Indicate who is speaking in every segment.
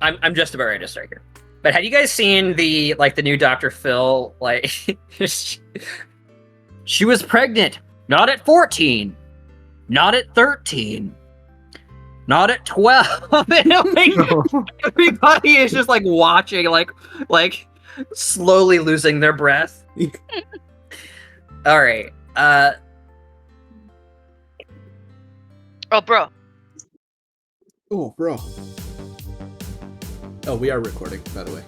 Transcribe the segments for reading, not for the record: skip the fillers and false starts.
Speaker 1: I'm just about ready to start here. But have you guys seen the new Dr. Phil? Like, she was pregnant, not at 14, not at 13, not at 12. And everybody is just like watching, like slowly losing their breath. All right.
Speaker 2: Oh, bro.
Speaker 3: Oh, bro. Oh, we are recording, by the way.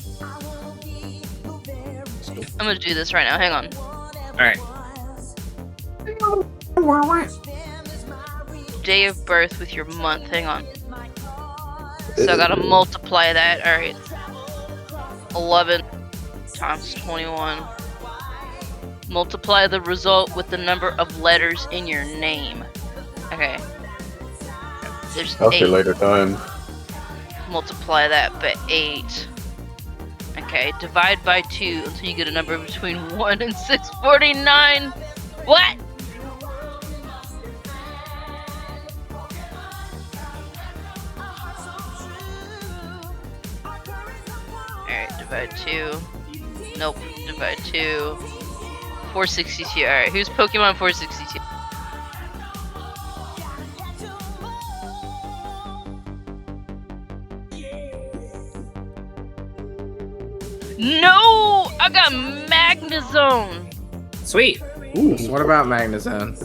Speaker 2: I'm gonna do this right now. Hang on.
Speaker 1: All right.
Speaker 2: Day of birth with your month. Hang on. So I gotta multiply that. All right. 11 times 21. Multiply the result with the number of letters in your name. Okay. There's 8.
Speaker 4: Calculator time.
Speaker 2: Multiply that by 8. Okay, divide by 2 until you get a number between 1 and 649. What? Alright, divide 2. Nope, divide 2. 462. Alright, who's Pokemon 462? No! I got Magnezone!
Speaker 1: Sweet.
Speaker 5: Ooh, what about Magnezone?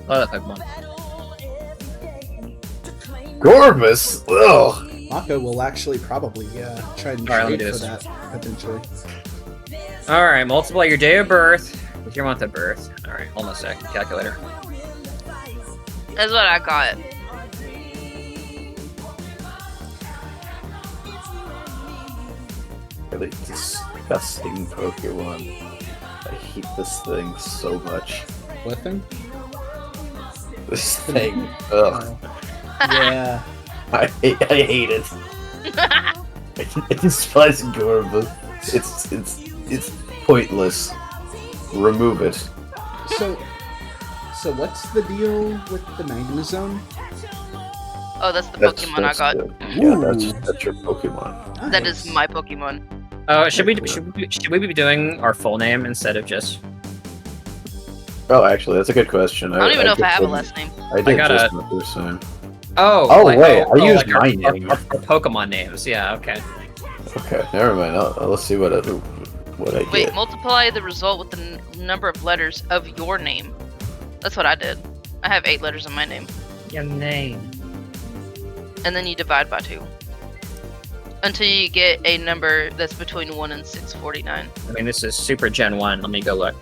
Speaker 1: Oh, that Pokemon.
Speaker 4: Gorbus! Ugh!
Speaker 3: Mako will actually probably try and
Speaker 1: Alright, let me
Speaker 3: trade
Speaker 1: do
Speaker 3: for
Speaker 1: this.
Speaker 3: that, potentially.
Speaker 1: All right, multiply your day of birth with your month of birth. All right, hold on a sec. Calculator.
Speaker 2: That's what I got.
Speaker 4: Really disgusting Pokemon. I hate this thing so much.
Speaker 3: What thing?
Speaker 4: This thing. Ugh.
Speaker 3: Yeah.
Speaker 4: I hate it. I despise Gorbus. It's pointless. Remove it.
Speaker 3: So what's the deal with the Magnezone?
Speaker 2: Oh, that's the Pokemon I got.
Speaker 4: That's your Pokemon.
Speaker 2: That is my Pokemon.
Speaker 1: Should we be doing our full name instead of just?
Speaker 4: Oh, actually, that's a good question.
Speaker 2: I don't even know if I have a last name.
Speaker 4: I did
Speaker 1: gotta-
Speaker 4: just my first time.
Speaker 1: Oh,
Speaker 4: wait, I used
Speaker 1: our
Speaker 4: my name.
Speaker 1: Our Pokemon names. Yeah. Okay.
Speaker 4: Okay, never mind. Let's see what I
Speaker 2: Wait,
Speaker 4: get.
Speaker 2: multiply the result with the number of letters of your name. That's what I did. I have 8 letters in my name.
Speaker 1: Your name.
Speaker 2: And then you divide by 2. Until you get a number that's between 1 and 649.
Speaker 1: I mean, this is Super Gen 1. Let me go look.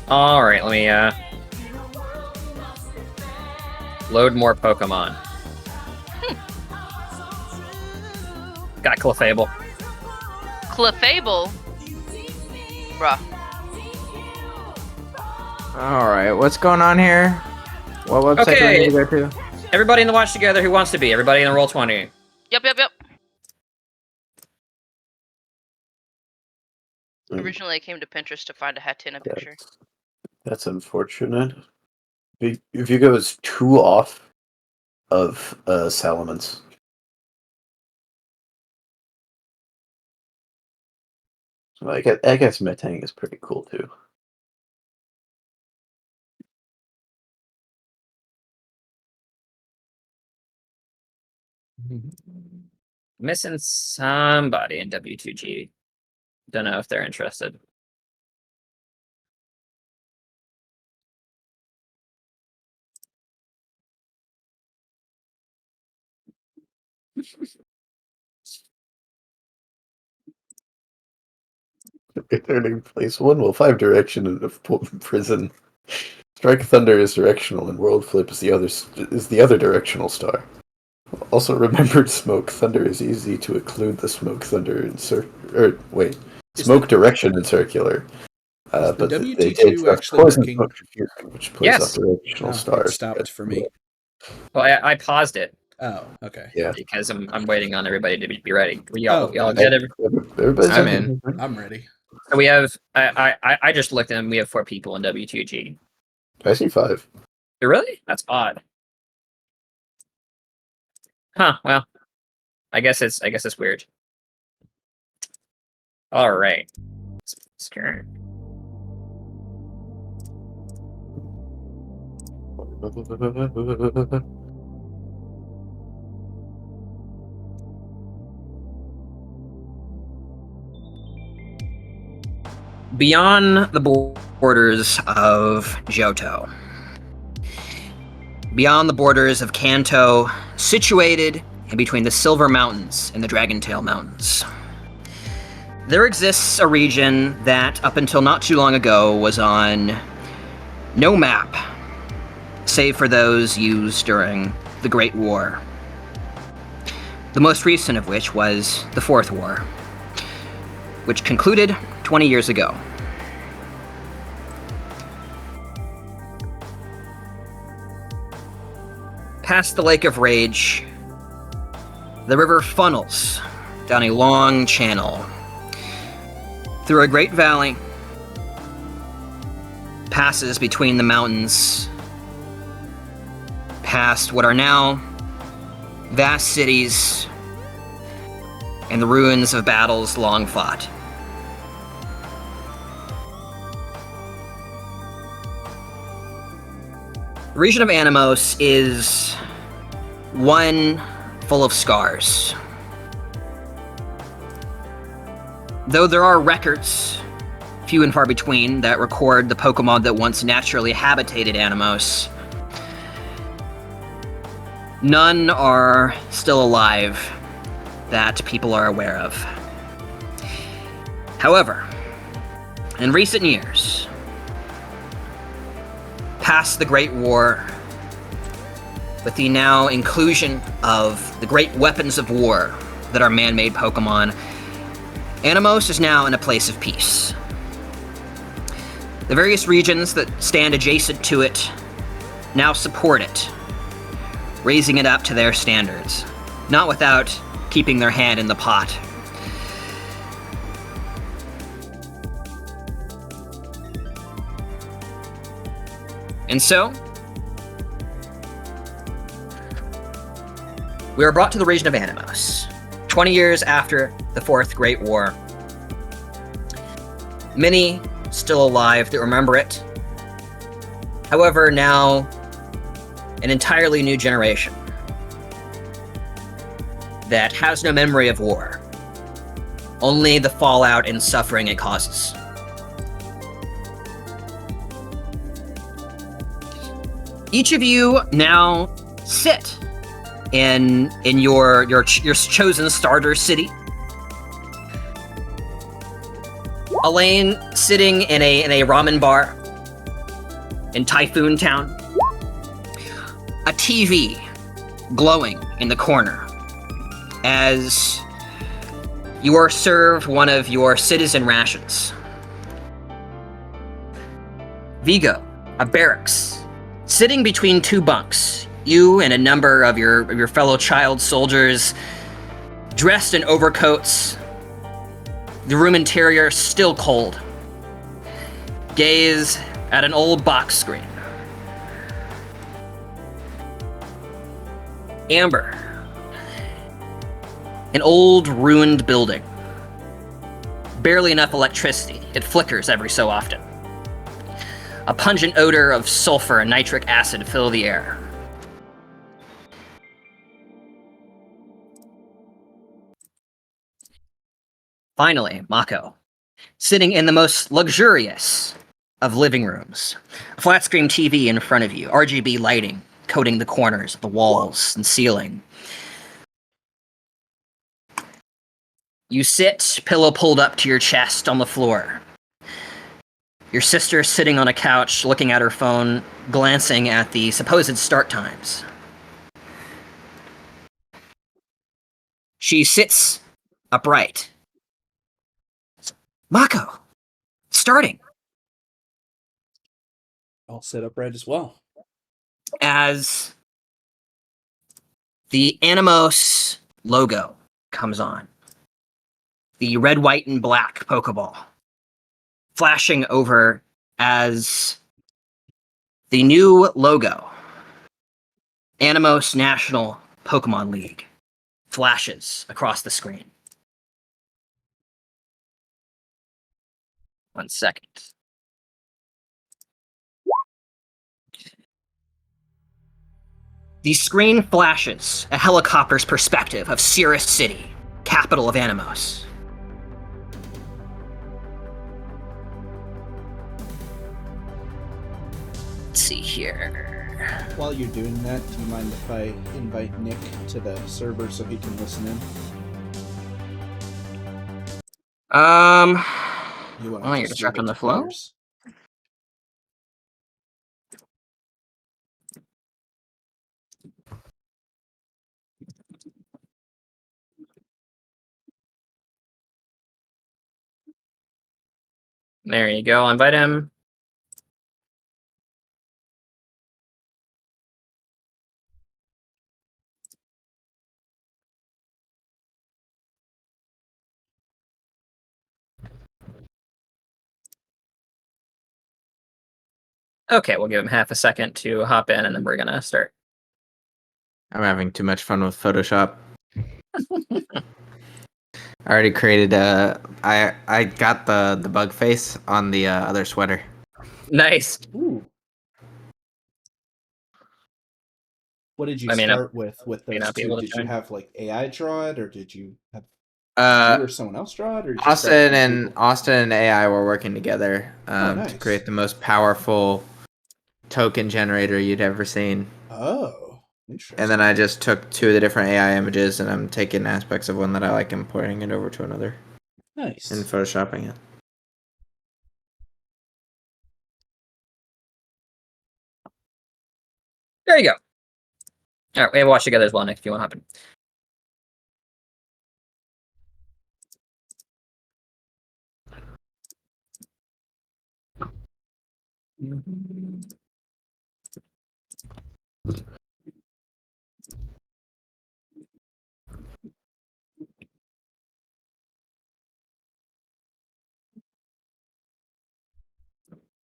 Speaker 1: Alright, let me, load more Pokemon. Got Clefable.
Speaker 2: Clefable? Bruh.
Speaker 5: Alright, what's going on here? What website do I
Speaker 1: Okay.
Speaker 5: need to go to?
Speaker 1: Everybody in the Watch Together who wants to be. Everybody in the Roll20.
Speaker 2: Yep. Originally, I came to Pinterest to find a Hatenna picture.
Speaker 4: That's unfortunate. If you go too off of Salamence. I guess Metang is pretty cool too.
Speaker 1: Missing somebody in W2G. Don't know if they're interested.
Speaker 4: Returning place 1 will 5 direction of prison. Strike Thunder is directional, and World Flip is the other directional star. Also, remembered Smoke Thunder is easy to occlude the Smoke Thunder in Smoke direction in circular. But
Speaker 3: the
Speaker 4: they
Speaker 3: WT2
Speaker 4: did have
Speaker 3: actually
Speaker 4: Poison
Speaker 3: working?
Speaker 4: Smoke Confusion, which plays off directional
Speaker 3: It
Speaker 4: stars.
Speaker 3: stopped for me.
Speaker 1: Well, I paused it
Speaker 3: Oh, okay.
Speaker 4: Yeah.
Speaker 1: because I'm waiting on everybody to be ready. Y'all
Speaker 3: Oh,
Speaker 1: get it?
Speaker 4: Everybody's
Speaker 5: I'm in.
Speaker 3: I'm ready.
Speaker 1: We have. I just looked and we have 4 people in W2G.
Speaker 4: I see 5.
Speaker 1: Really? That's odd. Huh. Well, I guess it's weird. All right. Scared. Beyond the borders of Johto, beyond the borders of Kanto, situated in between the Silver Mountains and the Dragontail Mountains, there exists a region that, up until not too long ago, was on no map, save for those used during the Great War. The most recent of which was the Fourth War, which concluded 20 years ago. Past the Lake of Rage, the river funnels down a long channel through a great valley, passes between the mountains, past what are now vast cities and the ruins of battles long fought. The region of Animos is one full of scars. Though there are records, few and far between, that record the Pokemon that once naturally habitated Animos, none are still alive that people are aware of. However, in recent years, past the Great War, with the now inclusion of the great weapons of war that are man-made Pokemon, Animos is now in a place of peace. The various regions that stand adjacent to it now support it, raising it up to their standards, not without keeping their hand in the pot. And so, we are brought to the region of Animos, 20 years after the Fourth Great War. Many still alive that remember it. However, now an entirely new generation that has no memory of war, only the fallout and suffering it causes. Each of you now sit in your chosen starter city. Elaine sitting in a ramen bar in Typhoon Town. A TV glowing in the corner as you are served one of your citizen rations. Vigo, a barracks, sitting between 2 bunks. You and a number of your fellow child soldiers, dressed in overcoats, the room interior still cold. Gaze at an old box screen. Amber, an old ruined building. Barely enough electricity, it flickers every so often. A pungent odor of sulfur and nitric acid fill the air. Finally, Mako, sitting in the most luxurious of living rooms. A flat-screen TV in front of you, RGB lighting coating the corners of the walls and ceiling. You sit, pillow pulled up to your chest on the floor. Your sister sitting on a couch, looking at her phone, glancing at the supposed start times. She sits upright. Mako, starting.
Speaker 3: I'll sit upright as well.
Speaker 1: As the Animos logo comes on. The red, white, and black Pokeball. flashing over as the new logo, Animos National Pokemon League, flashes across the screen. 1 second. The screen flashes a helicopter's perspective of Cirrus City, capital of Animos. Let's see here.
Speaker 3: While you're doing that, do you mind if I invite Nick to the server so he can listen in? You want
Speaker 1: Oh, you're distracted on the flow? There you go. I'll invite him. Okay, we'll give him half a second to hop in, and then we're gonna start.
Speaker 5: I'm having too much fun with Photoshop. I already created I got the bug face on the other sweater.
Speaker 1: Nice.
Speaker 3: Ooh. What did you
Speaker 1: I mean,
Speaker 3: start with
Speaker 1: may
Speaker 3: those
Speaker 1: not be
Speaker 3: two?
Speaker 1: able to
Speaker 3: Did you
Speaker 1: join.
Speaker 3: have like AI draw it, or did you have you or someone else draw it, or did you start from
Speaker 5: Austin and AI were working together
Speaker 3: nice.
Speaker 5: to create the most powerful token generator you'd ever seen.
Speaker 3: Oh, interesting.
Speaker 5: And then I just took 2 of the different AI images, and I'm taking aspects of one that I like and porting it over to another
Speaker 3: Nice.
Speaker 5: and photoshopping it.
Speaker 1: There you go. All right, we watch together as well, Nick, if you want to hop in.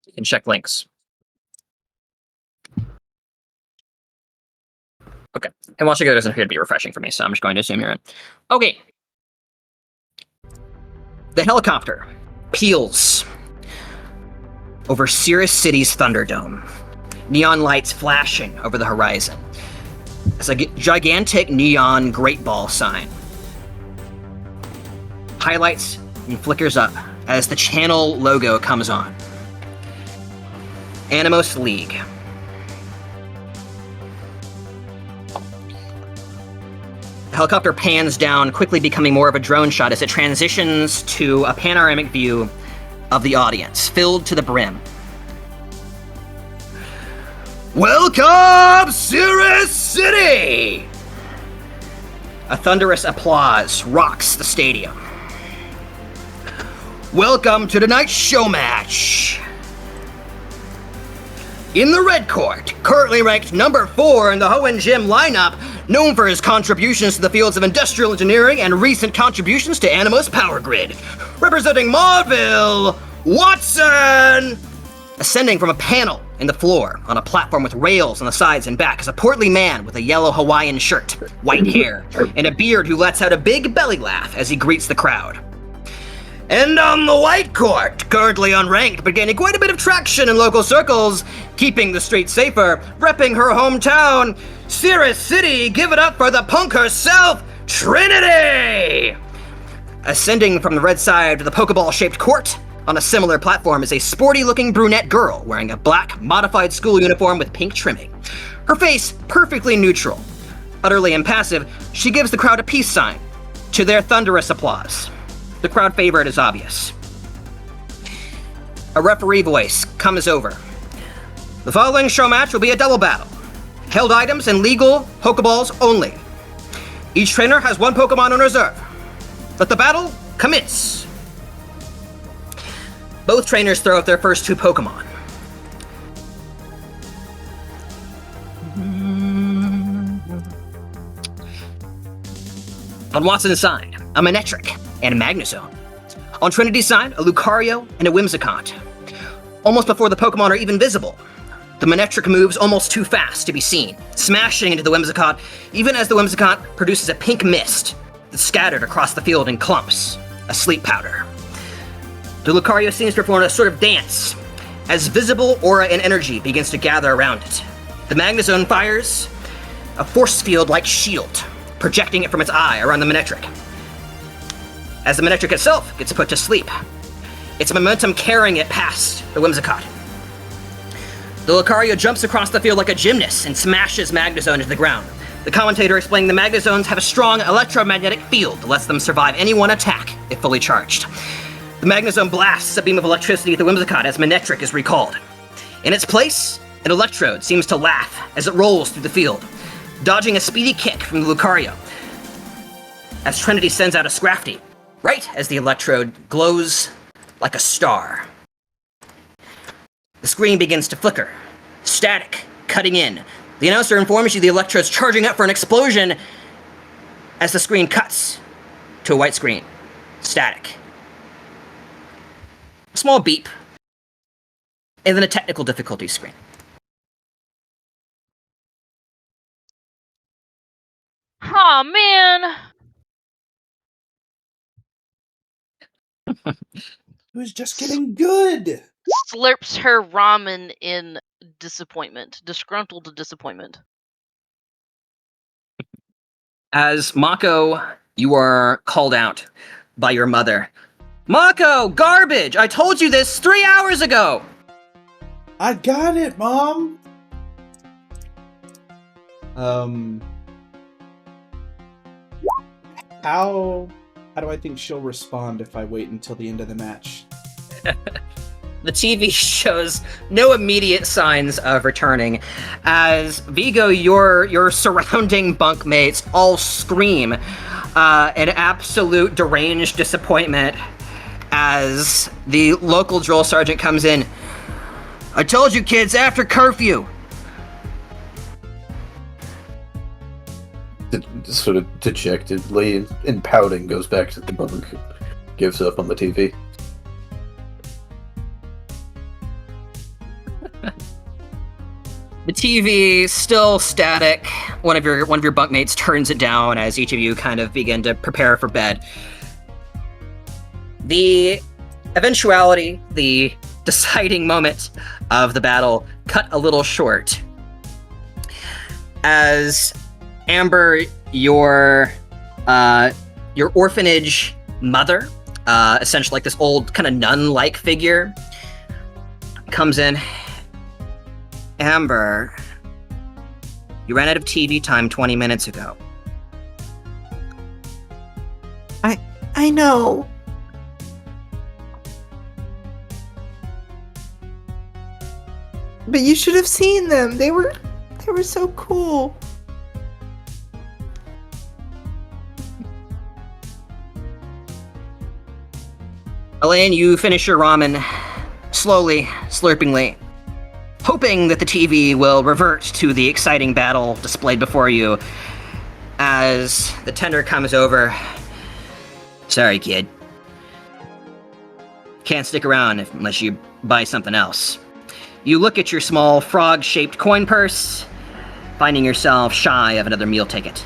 Speaker 1: You can check links. Okay, and watch together doesn't appear to be refreshing for me, so I'm just going to assume you're in. Okay. The helicopter peels over Cirrus City's Thunderdome. Neon lights flashing over the horizon. It's a gigantic neon Great Ball sign. Highlights and flickers up as the channel logo comes on. Animos League. The helicopter pans down, quickly becoming more of a drone shot as it transitions to a panoramic view of the audience, filled to the brim. Welcome, Cirrus City! A thunderous applause rocks the stadium. Welcome to tonight's show match. In the red court, currently ranked number 4 in the Hoenn Gym lineup, known for his contributions to the fields of industrial engineering and recent contributions to Animos Power Grid, representing Maudeville, Watson! Ascending from a panel in the floor on a platform with rails on the sides and back is a portly man with a yellow Hawaiian shirt, white hair, and a beard who lets out a big belly laugh as he greets the crowd. And on the white court, currently unranked but gaining quite a bit of traction in local circles, keeping the streets safer, repping her hometown, Cirrus City, give it up for the punk herself, Trinity! Ascending from the red side to the Pokeball-shaped court, on a similar platform is a sporty-looking brunette girl wearing a black, modified school uniform with pink trimming. Her face perfectly neutral. Utterly impassive, she gives the crowd a peace sign, to their thunderous applause. The crowd favorite is obvious. A referee voice comes over. The following show match will be a double battle. Held items and legal Pokeballs only. Each trainer has 1 Pokemon on reserve. Let the battle commence. Both trainers throw out their first 2 Pokemon. On Watson's side, a Manectric and a Magnezone. On Trinity's side, a Lucario and a Whimsicott. Almost before the Pokemon are even visible, the Manectric moves almost too fast to be seen, smashing into the Whimsicott, even as the Whimsicott produces a pink mist that's scattered across the field in clumps, a sleep powder. The Lucario seems to perform a sort of dance, as visible aura and energy begins to gather around it. The Magnezone fires a force field-like shield, projecting it from its eye around the Manectric. As the Manectric itself gets put to sleep, its momentum carrying it past the Whimsicott. The Lucario jumps across the field like a gymnast and smashes Magnezone into the ground. The commentator explaining the Magnezones have a strong electromagnetic field that lets them survive any one attack if fully charged. The Magnezone blasts a beam of electricity at the Whimsicott as Manectric is recalled. In its place, an Electrode seems to laugh as it rolls through the field, dodging a speedy kick from the Lucario, as Trinity sends out a Scrafty, right as the Electrode glows like a star. The screen begins to flicker, static, cutting in. The announcer informs you the Electrode's charging up for an explosion as the screen cuts to a white screen, static. A small beep, and then a technical difficulty screen.
Speaker 2: Aw, man!
Speaker 3: It was just getting good.
Speaker 2: Slurps her ramen in disappointment. Disgruntled disappointment.
Speaker 1: As Mako, you are called out by your mother. Mako, garbage! I told you this 3 hours ago!
Speaker 3: I got it, Mom! How do I think she'll respond if I wait until the end of the match?
Speaker 1: The TV shows no immediate signs of returning, as Vigo, your surrounding bunkmates all scream in absolute deranged disappointment as the local drill sergeant comes in. I told you kids, after curfew!
Speaker 4: Sort of dejectedly and pouting goes back to the bunk, gives up on the TV.
Speaker 1: The TV still static. One of your bunkmates turns it down as each of you kind of begin to prepare for bed. The eventuality, the deciding moment of the battle cut a little short. As Amber, your orphanage mother, essentially like this old kind of nun-like figure, comes in. Amber, you ran out of TV time 20 minutes ago.
Speaker 5: I know. But you should have seen them. They were so cool.
Speaker 1: Elaine, you finish your ramen slowly, slurpingly, hoping that the TV will revert to the exciting battle displayed before you as the tender comes over. Sorry, kid. Can't stick around unless you buy something else. You look at your small frog-shaped coin purse, finding yourself shy of another meal ticket.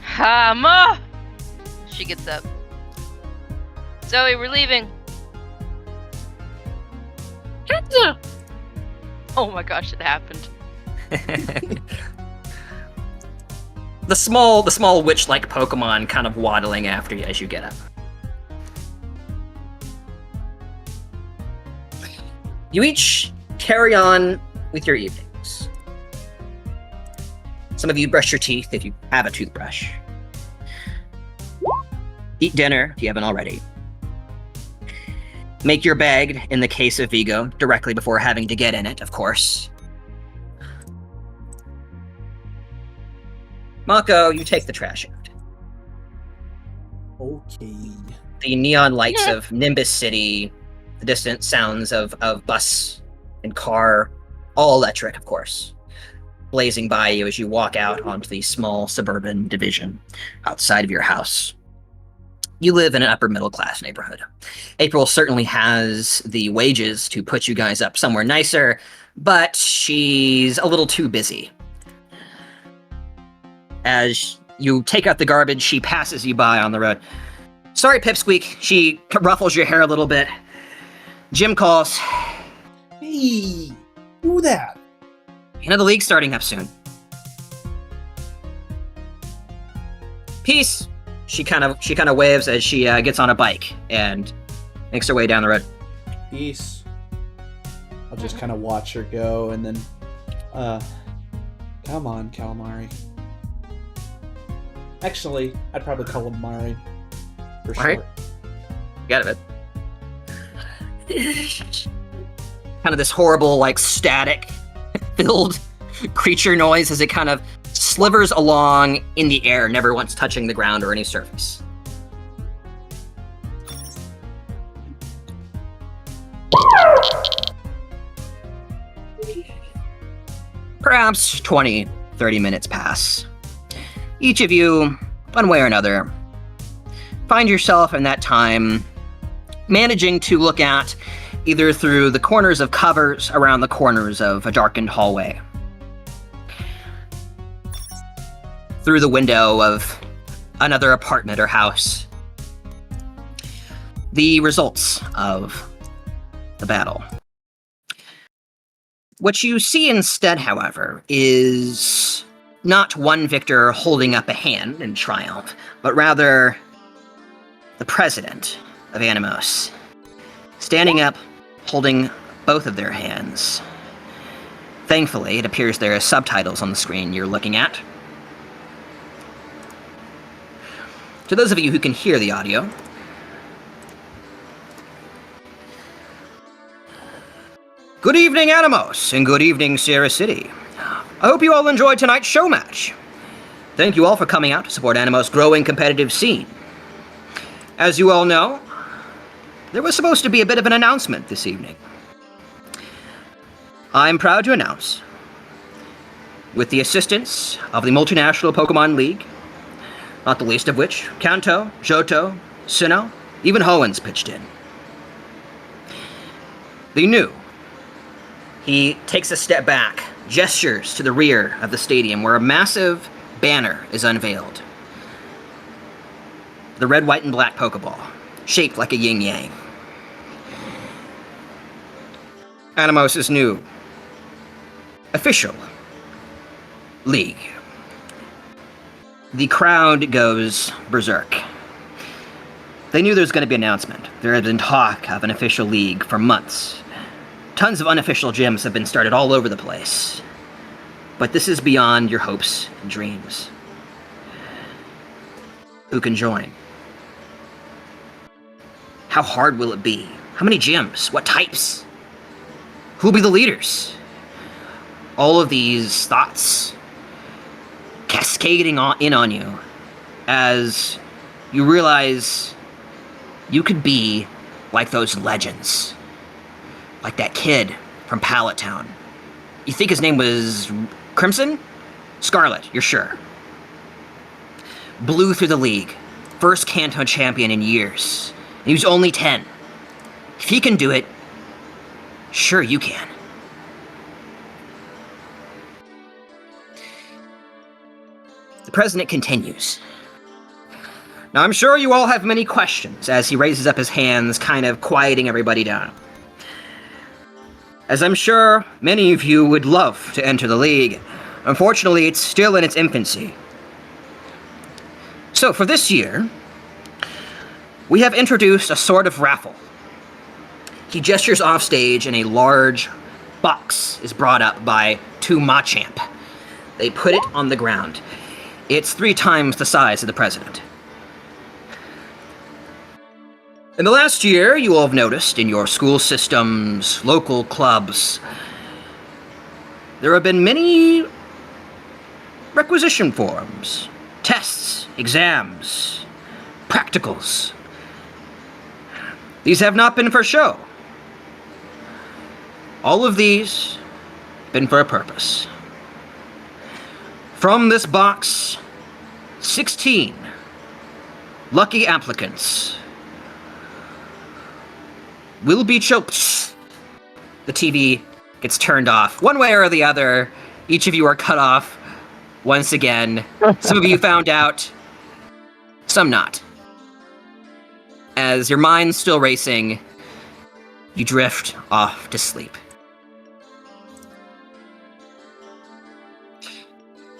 Speaker 2: Ha, Ma! She gets up. Zoe, we're leaving. Oh my gosh, it happened.
Speaker 1: The small witch-like Pokemon kind of waddling after you as you get up. You each carry on with your evenings. Some of you brush your teeth if you have a toothbrush. Eat dinner if you haven't already. Make your bed, in the case of Vigo, directly before having to get in it, of course. Mako, you take the trash out.
Speaker 3: Okay.
Speaker 1: The neon lights of Nimbus City, the distant sounds of bus and car, all electric, of course, blazing by you as you walk out onto the small suburban division outside of your house. you live in an upper middle class neighborhood. April certainly has the wages to put you guys up somewhere nicer, but she's a little too busy. As you take out the garbage, she passes you by on the road. Sorry, Pipsqueak. She ruffles your hair a little bit. Jim calls.
Speaker 3: Hey, do that.
Speaker 1: You know, the league's starting up soon. Peace. She kind of waves as she gets on a bike and makes her way down the road.
Speaker 3: Peace. I'll just kind of watch her go, and then, come on, Calamari. Actually, I'd probably call him Mari for short.
Speaker 1: Right. Got it. Kind of this horrible, like, static-filled creature noise as it kind of slivers along in the air, never once touching the ground or any surface. Perhaps 20, 30 minutes pass. Each of you, one way or another, find yourself in that time managing to look at either through the corners of covers around the corners of a darkened hallway, through the window of another apartment or house, the results of the battle. What you see instead, however, is not one victor holding up a hand in triumph, but rather the president of Animos, standing up, holding both of their hands. Thankfully, it appears there are subtitles on the screen you're looking at. To those of you who can hear the audio, good evening, Animos, and good evening, Sierra City. I hope you all enjoyed tonight's show match. Thank you all for coming out to support Animos' growing competitive scene. As you all know, there was supposed to be a bit of an announcement this evening. I'm proud to announce, with the assistance of the Multinational Pokemon League, not the least of which, Kanto, Johto, Sinnoh, even Hoenns pitched in. The new. He takes a step back, gestures to the rear of the stadium where a massive banner is unveiled. The red, white, and black Pokeball, shaped like a yin-yang. Animos' new official league. The crowd goes berserk. They knew there was going to be an announcement. There had been talk of an official league for months. Tons of unofficial gyms have been started all over the place. But this is beyond your hopes and dreams. Who can join? How hard will it be? How many gyms? What types? Who'll be the leaders? All of these thoughts cascading in on you as you realize you could be like those legends. Like that kid from Pallet Town. You think his name was Crimson? Scarlet, you're sure. Blew through the league. First Kanto champion in years. And he was only 10. If he can do it, sure you can. The president continues. Now, I'm sure you all have many questions as he raises up his hands, kind of quieting everybody down. As I'm sure many of you would love to enter the league, unfortunately, it's still in its infancy. So, for this year, we have introduced a sort of raffle. He gestures off stage and a large box is brought up by two Machamp. They put it on the ground. It's 3 times the size of the president. In the last year, you all have noticed in your school systems, local clubs, there have been many requisition forms, tests, exams, practicals. These have not been for show. All of these have been for a purpose. From this box, 16 lucky applicants will be choked. The TV gets turned off. One way or the other, each of you are cut off once again. Some of you found out, some not. As your mind's still racing, you drift off to sleep.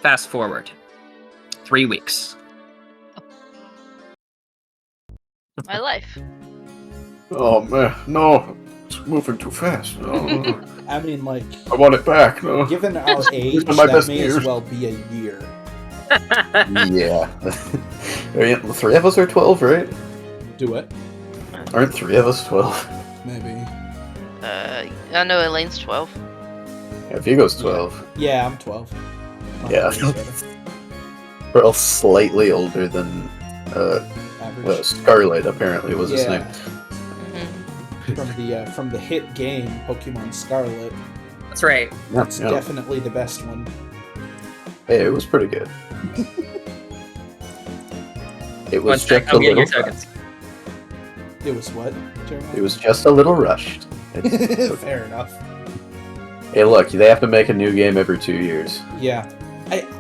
Speaker 1: Fast forward 3 weeks.
Speaker 2: My life.
Speaker 4: Oh man, no, it's moving too fast. No.
Speaker 3: I mean, like,
Speaker 4: I want it back. No.
Speaker 3: given our age,
Speaker 4: my
Speaker 3: that
Speaker 4: best
Speaker 3: may
Speaker 4: years.
Speaker 3: as well be a year.
Speaker 4: Yeah. The 3 of us are 12, right?
Speaker 3: Do it.
Speaker 4: Aren't 3 of us 12?
Speaker 3: Maybe.
Speaker 2: I know Elaine's 12.
Speaker 4: Yeah, Vigo's 12.
Speaker 3: Yeah, I'm 12.
Speaker 4: Yeah. We're all slightly older than
Speaker 3: Average.
Speaker 4: Scarlet, apparently, was his name.
Speaker 3: From the hit game Pokemon Scarlet.
Speaker 1: That's right.
Speaker 3: That's definitely the best one.
Speaker 4: Hey, it was pretty good. It was
Speaker 1: One sec,
Speaker 4: just a
Speaker 1: I'm getting
Speaker 4: little.
Speaker 1: your tokens.
Speaker 3: It was what, Jeremiah?
Speaker 4: It was just a little rushed. It's-
Speaker 3: Fair enough.
Speaker 4: Hey, look, they have to make a new game every 2 years,
Speaker 3: Yeah.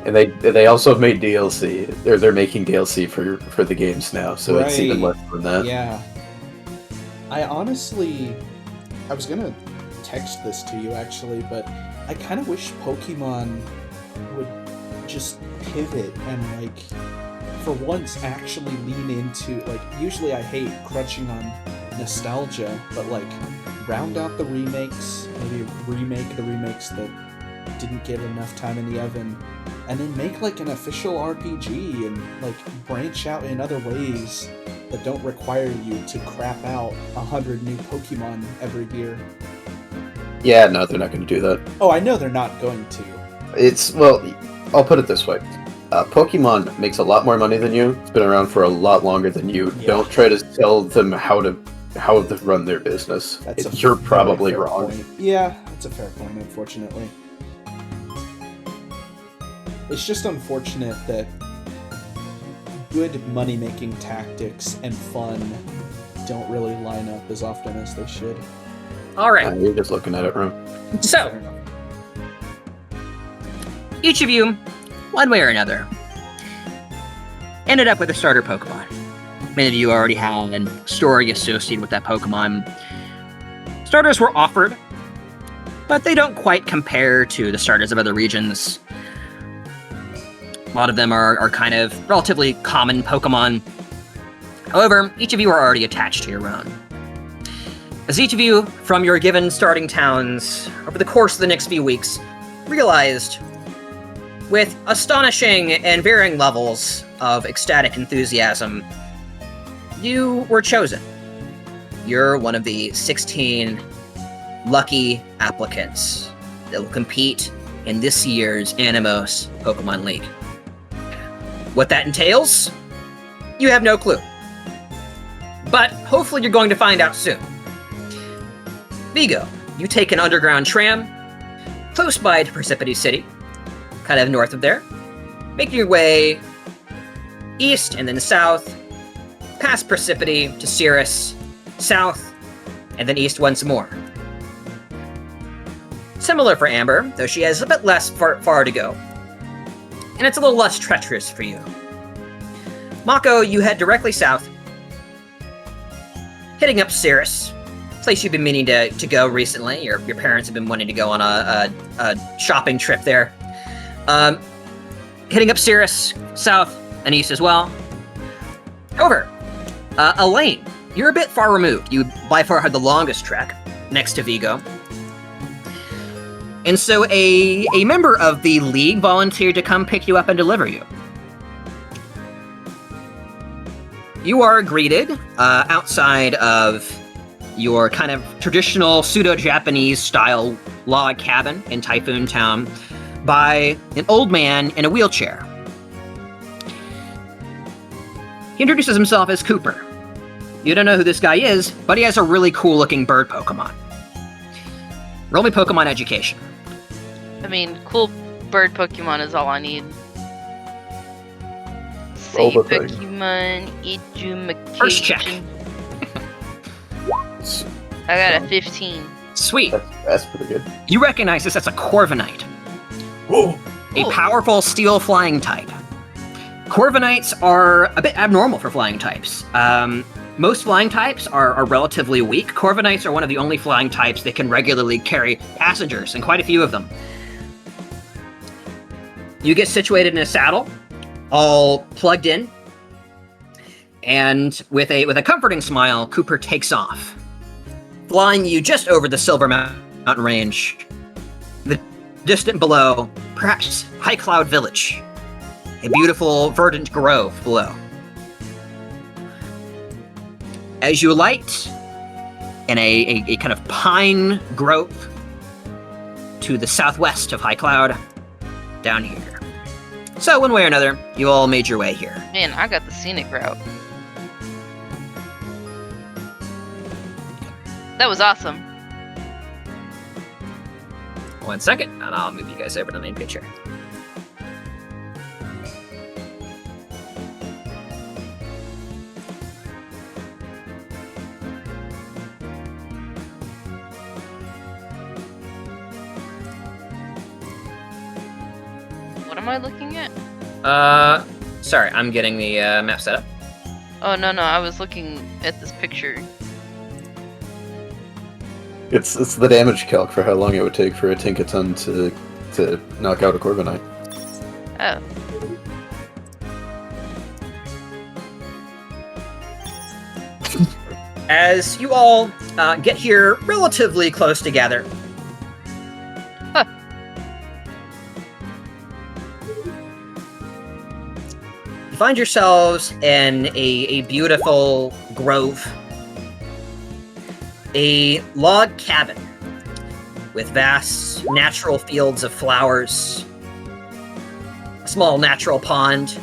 Speaker 4: and they also made DLC. They're making DLC for the games now, so it's even
Speaker 3: Right.
Speaker 4: less than that.
Speaker 3: Yeah. I was gonna text this to you actually, but I kind of wish Pokemon would just pivot and, like, for once actually lean into, like, usually I hate crutching on nostalgia, but, like, round out the remakes, maybe remake the remakes that didn't get enough time in the oven, and then make, like, an official RPG and, like, branch out in other ways that don't require you to crap out 100 new Pokemon every year.
Speaker 4: Yeah, no, they're not going to do that.
Speaker 3: Oh, I know they're not going to.
Speaker 4: Well, I'll put it this way. Pokemon makes a lot more money than you. It's been around for a lot longer than you.
Speaker 3: Yeah.
Speaker 4: Don't try to tell them how to run their business. You're probably
Speaker 3: fair
Speaker 4: wrong.
Speaker 3: point. Yeah, that's a fair point, unfortunately. It's just unfortunate that good money-making tactics and fun don't really line up as often as they should.
Speaker 1: All right.
Speaker 4: You're just looking at it wrong.
Speaker 1: So,
Speaker 3: Fair enough.
Speaker 1: each of you, one way or another, ended up with a starter Pokemon. Many of you already had a story associated with that Pokemon. Starters were offered, but they don't quite compare to the starters of other regions. A lot of them are kind of relatively common Pokemon. However, each of you are already attached to your own. As each of you, from your given starting towns, over the course of the next few weeks, realized, with astonishing and varying levels of ecstatic enthusiasm, you were chosen. You're one of the 16 lucky applicants that will compete in this year's Animos Pokemon League. What that entails, you have no clue. But hopefully you're going to find out soon. Vigo, you take an underground tram close by to Precipity City, kind of north of there, making your way east and then south, past Precipity to Cirrus, south, and then east once more. Similar for Amber, though she has a bit less far to go. And it's a little less treacherous for you. Mako, you head directly south, hitting up Cirrus, place you've been meaning to go recently. Your parents have been wanting to go on a shopping trip there. Hitting up Cirrus, south and east as well. However, Elaine, you're a bit far removed. You by far had the longest trek next to Vigo. And so a member of the League volunteered to come pick you up and deliver you. You are greeted outside of your kind of traditional pseudo-Japanese style log cabin in Typhoon Town by an old man in a wheelchair. He introduces himself as Cooper. You don't know who this guy is, but he has a really cool-looking bird Pokemon. Roll me Pokemon Education.
Speaker 2: I mean, cool bird Pokemon is all I need. see.
Speaker 4: Roll the thing.
Speaker 2: Pokemon education.
Speaker 1: First check.
Speaker 2: I got a 15.
Speaker 1: Sweet.
Speaker 4: That's pretty good.
Speaker 1: You recognize this as a Corviknight,
Speaker 4: Whoa!
Speaker 1: a
Speaker 2: Oh.
Speaker 1: powerful steel flying type. Corviknights are a bit abnormal for flying types. Most flying types are relatively weak. Corviknights are one of the only flying types that can regularly carry passengers, and quite a few of them. You get situated in a saddle, all plugged in, and with a comforting smile, Cooper takes off, flying you just over the Silver Mountain Range. The distant below, perhaps High Cloud Village, a beautiful verdant grove below. As you alight in a kind of pine grove to the southwest of High Cloud, down here. So one way or another, you all made your way here.
Speaker 2: Man, I got the scenic route. That was awesome.
Speaker 1: 1 second, and I'll move you guys over to the main picture.
Speaker 2: What am I looking at?
Speaker 1: Sorry, I'm getting the map set up.
Speaker 2: Oh, no, I was looking at this picture.
Speaker 4: It's the damage calc for how long it would take for a Tinkaton to knock out a Corviknight.
Speaker 2: Oh.
Speaker 1: As you all get here relatively close together,
Speaker 2: Huh.
Speaker 1: you find yourselves in a beautiful grove. A log cabin with vast natural fields of flowers, a small natural pond.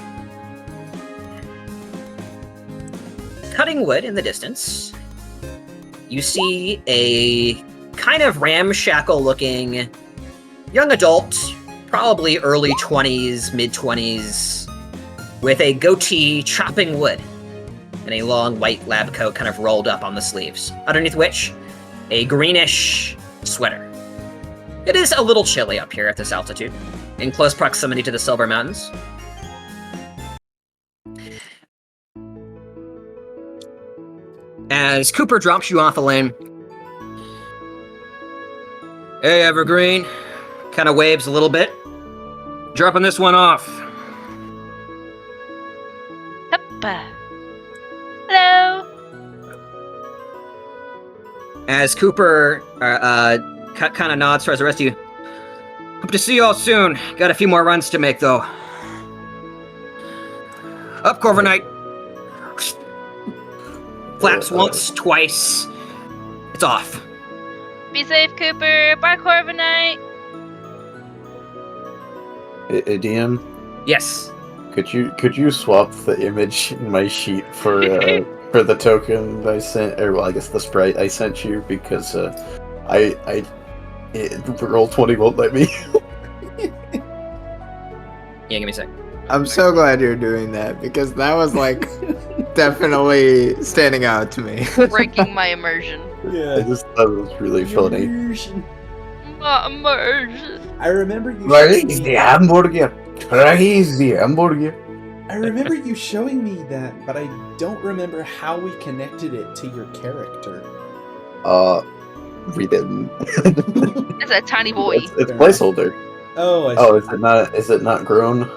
Speaker 1: Cutting wood in the distance, you see a kind of ramshackle looking young adult, probably early 20s, mid 20s, with a goatee chopping wood and a long white lab coat kind of rolled up on the sleeves, underneath which a greenish sweater. It is a little chilly up here at this altitude, in close proximity to the Silver Mountains. As Cooper drops you off a lane, "Hey, Evergreen," kind of waves a little bit. "Dropping this one off."
Speaker 2: Hoppa. Hello.
Speaker 1: As Cooper kind of nods towards the rest of you. "Hope to see you all soon. Got a few more runs to make, though. Up, Corviknight." Flaps once, twice. It's off.
Speaker 2: Be safe, Cooper. Bye, Corviknight.
Speaker 4: Hey, DM,
Speaker 1: Yes.
Speaker 4: could you swap the image in my sheet for the token I sent, or well, I guess the sprite I sent you, because Roll20 won't let me.
Speaker 1: Yeah, give me a sec.
Speaker 5: I'm so glad you're doing that because that was like definitely standing out to me.
Speaker 2: Breaking my immersion.
Speaker 4: I
Speaker 3: Yeah.
Speaker 4: just thought it was really funny.
Speaker 3: Immersion.
Speaker 2: My immersion.
Speaker 3: I remember you.
Speaker 4: Where
Speaker 3: showing
Speaker 4: is
Speaker 3: me-
Speaker 4: the hamburger? Where is the hamburger?
Speaker 3: I remember you showing me that, but I don't remember how we connected it to your character.
Speaker 4: We didn't.
Speaker 2: It's a tiny boy.
Speaker 4: It's placeholder.
Speaker 3: Oh, I see.
Speaker 4: Oh, is it not grown?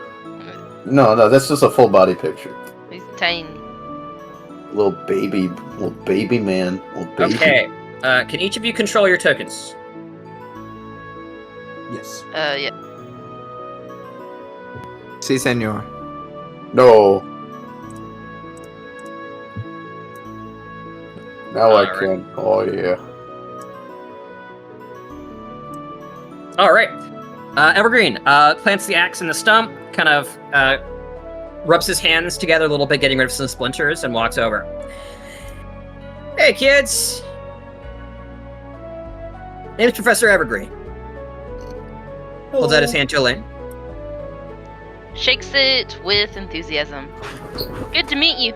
Speaker 4: No, that's just a full body picture.
Speaker 2: He's tiny.
Speaker 4: Little baby man. Little baby.
Speaker 1: Okay. Can each of you control your tokens?
Speaker 3: Yes.
Speaker 2: Yeah.
Speaker 5: Si, senor.
Speaker 4: No. Now I
Speaker 1: Alright.
Speaker 4: can. Oh yeah.
Speaker 1: All right. Evergreen plants the axe in the stump, kind of rubs his hands together a little bit, getting rid of some splinters, and walks over. "Hey, kids. Name's Professor Evergreen." Holds out his hand to Elaine.
Speaker 2: shakes it with enthusiasm. Good to meet you.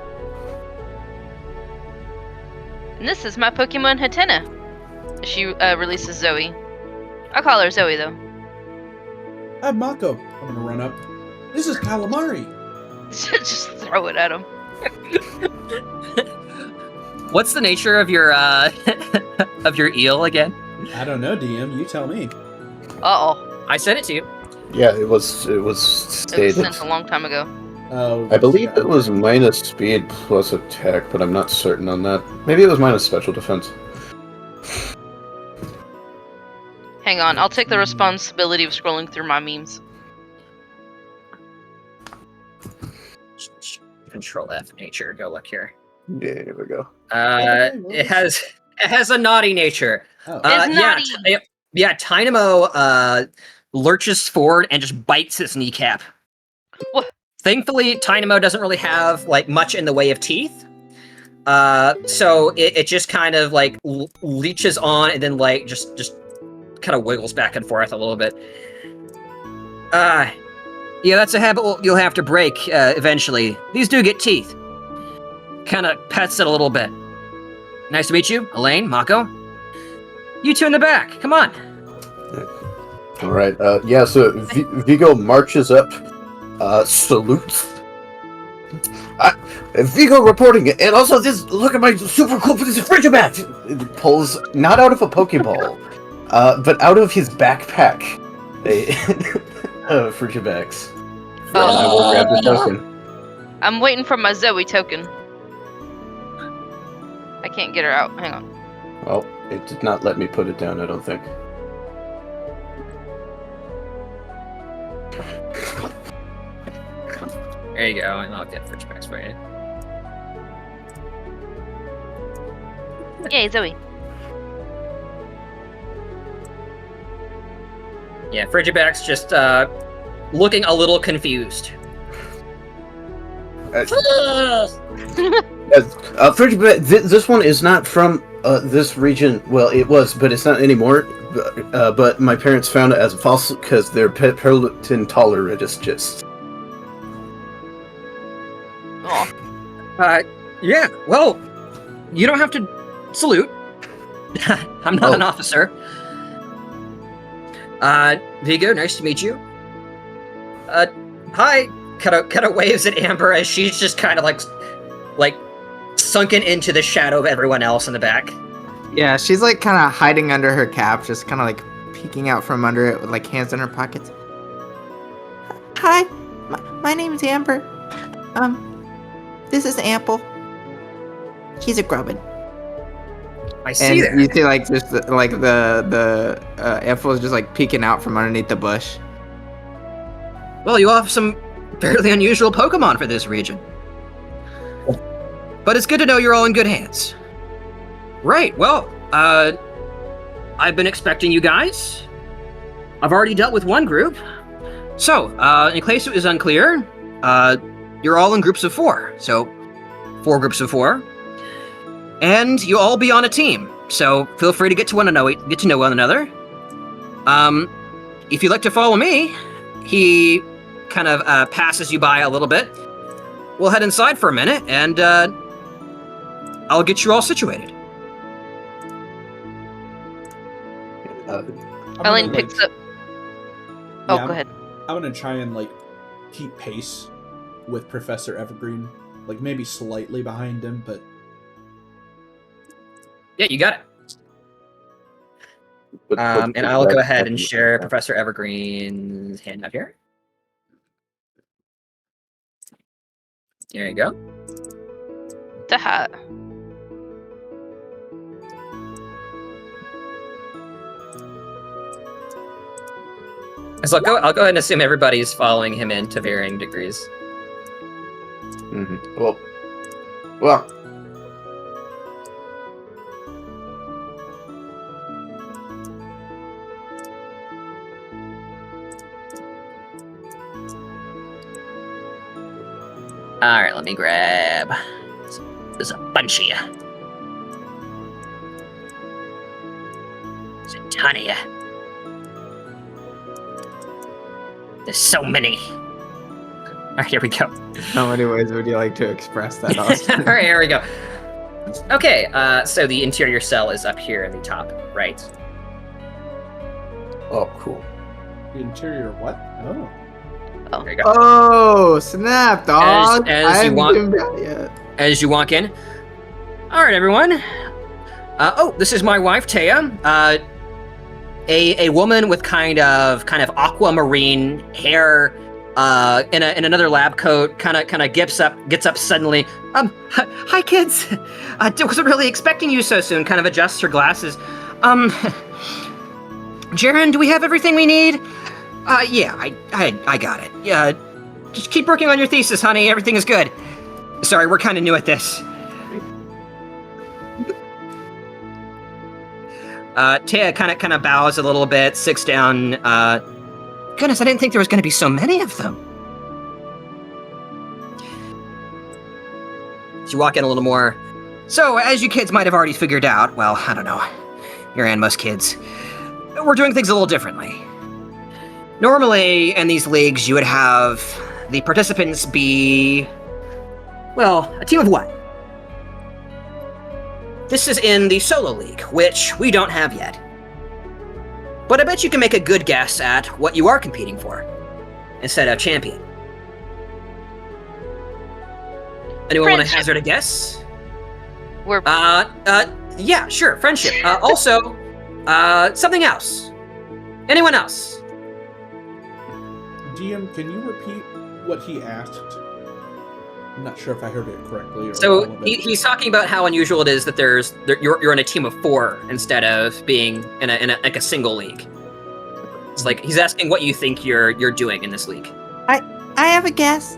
Speaker 2: And this is my Pokemon Hatena. She releases Zoe. I call her Zoe though.
Speaker 3: I'm Mako. I'm gonna run up. This is Calamari.
Speaker 2: Just throw it at him.
Speaker 1: What's the nature of your of your eel again?
Speaker 3: I don't know, DM. You tell me.
Speaker 2: Uh-oh.
Speaker 1: I sent it to you.
Speaker 4: Yeah, it was
Speaker 2: It was
Speaker 4: stated.
Speaker 2: sent a long time ago.
Speaker 3: Oh,
Speaker 4: I believe it was minus speed plus attack, but I'm not certain on that. Maybe it was minus special defense.
Speaker 2: Hang on, I'll take the responsibility of scrolling through my memes.
Speaker 1: Control F nature. Go look here.
Speaker 4: Yeah, here we go.
Speaker 1: It has a naughty nature.
Speaker 3: Oh.
Speaker 2: It's naughty.
Speaker 1: Yeah, Tynamo lurches forward and just bites his kneecap.
Speaker 2: What?
Speaker 1: Thankfully, Tynamo doesn't really have like much in the way of teeth. So it just kind of like leeches on and then like just kind of wiggles back and forth a little bit. Yeah, that's a habit you'll have to break eventually. These do get teeth. Kind of pets it a little bit. Nice to meet you, Elaine, Mako. You two in the back, come on.
Speaker 4: All right. Yeah. So Vigo marches up, salutes. Vigo reporting, and also this. Look at my super cool piece of Frigiback. It pulls not out of a Pokeball, but out of his backpack. Frigibacks. And I will grab the token.
Speaker 2: I'm waiting for my Zoe token. I can't get her out. Hang on.
Speaker 4: Well, it did not let me put it down. I don't think.
Speaker 1: There you go, and I'll get fridge packs for you.
Speaker 2: Yay, Zoe.
Speaker 1: Yeah, Frigiback's just looking a little confused.
Speaker 4: Frigiback, this one is not from this region. Well, it was, but it's not anymore. But my parents found it as a fossil because their Perletin tolerant.
Speaker 2: Oh.
Speaker 1: Yeah, well, you don't have to salute. I'm not an officer. Vigo, nice to meet you. Hi. Kind of waves at Amber as she's just kind of like sunken into the shadow of everyone else in the back.
Speaker 5: Yeah, she's like kind of hiding under her cap, just kind of like peeking out from under it with like hands in her pockets. Hi, my name's Amber. This is Ample. He's a grubbin.
Speaker 1: I see that.
Speaker 5: And you see like just like the Ample is just like peeking out from underneath the bush.
Speaker 1: Well, you have some fairly unusual Pokemon for this region. But it's good to know you're all in good hands. Right, well, I've been expecting you guys. I've already dealt with one group. So, in case it was unclear, you're all in groups of 4. So, 4 groups of 4. And you'll all be on a team. So, feel free to get to know one another. If you'd like to follow me, he kind of passes you by a little bit. We'll head inside for a minute, and I'll get you all situated.
Speaker 2: Elaine picks up. Oh,
Speaker 3: Yeah,
Speaker 2: go ahead.
Speaker 3: I'm gonna try and like keep pace with Professor Evergreen, like maybe slightly behind him, but
Speaker 1: Yeah, you got it. And I'll go ahead and share Professor Evergreen's handout here. There you go.
Speaker 2: The hat.
Speaker 1: So I'll go ahead and assume everybody's following him in to varying degrees.
Speaker 4: Mm-hmm. Well.
Speaker 1: Alright, let me grab. There's a bunch of you. There's a ton of you. There's so many. All right, here we go.
Speaker 5: How many ways would you like to express that, Austin?
Speaker 1: All right, here we go. Okay, so the interior cell is up here in the top right.
Speaker 4: Oh, cool.
Speaker 3: The interior what? Oh.
Speaker 1: There you go.
Speaker 5: Oh, snap, dog!
Speaker 1: As
Speaker 5: I
Speaker 1: you
Speaker 5: haven't
Speaker 1: want-
Speaker 5: been back yet.
Speaker 1: As you walk in. All right, everyone. This is my wife, Taya. A woman with kind of aquamarine hair, in another lab coat, kind of gets up suddenly. Hi kids. Wasn't really expecting you so soon. Kind of adjusts her glasses. Jaren, do we have everything we need? Yeah, I got it. Yeah, just keep working on your thesis, honey. Everything is good. Sorry, we're kind of new at this. Taya kind of bows a little bit, sits down. Goodness, I didn't think there was going to be so many of them. So you walk in a little more. So, as you kids might have already figured out, well, I don't know, your and most kids, we're doing things a little differently. Normally, in these leagues, you would have the participants be, well, a team of one. This is in the solo league, which we don't have yet. But I bet you can make a good guess at what you are competing for, instead of champion. Anyone want to
Speaker 2: Friendship.
Speaker 1: hazard a guess?
Speaker 2: We're
Speaker 1: Yeah, sure, friendship. Also, something else. Anyone else?
Speaker 3: DM, can you repeat what he asked? I'm not sure if I heard it correctly. Or
Speaker 1: So
Speaker 3: all of it.
Speaker 1: he's talking about how unusual it is that you're in a team of 4 instead of being in a like a single league. It's like he's asking what you think you're doing in this league.
Speaker 5: I have a guess.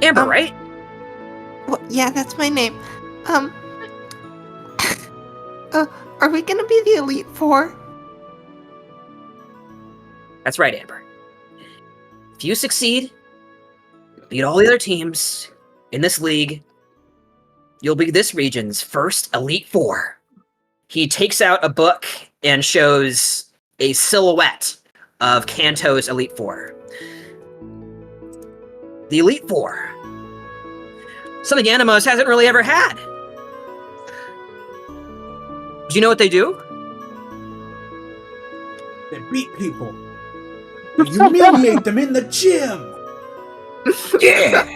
Speaker 1: Amber, right?
Speaker 5: Well, yeah, that's my name. Are we gonna be the Elite Four?
Speaker 1: That's right, Amber. If you succeed, beat all the other teams in this league, you'll be this region's first Elite Four. He takes out a book and shows a silhouette of Kanto's Elite Four. The Elite Four. Something Animos hasn't really ever had. Do you know what they do?
Speaker 3: They beat people. They humiliate them in the gym.
Speaker 1: Yeah!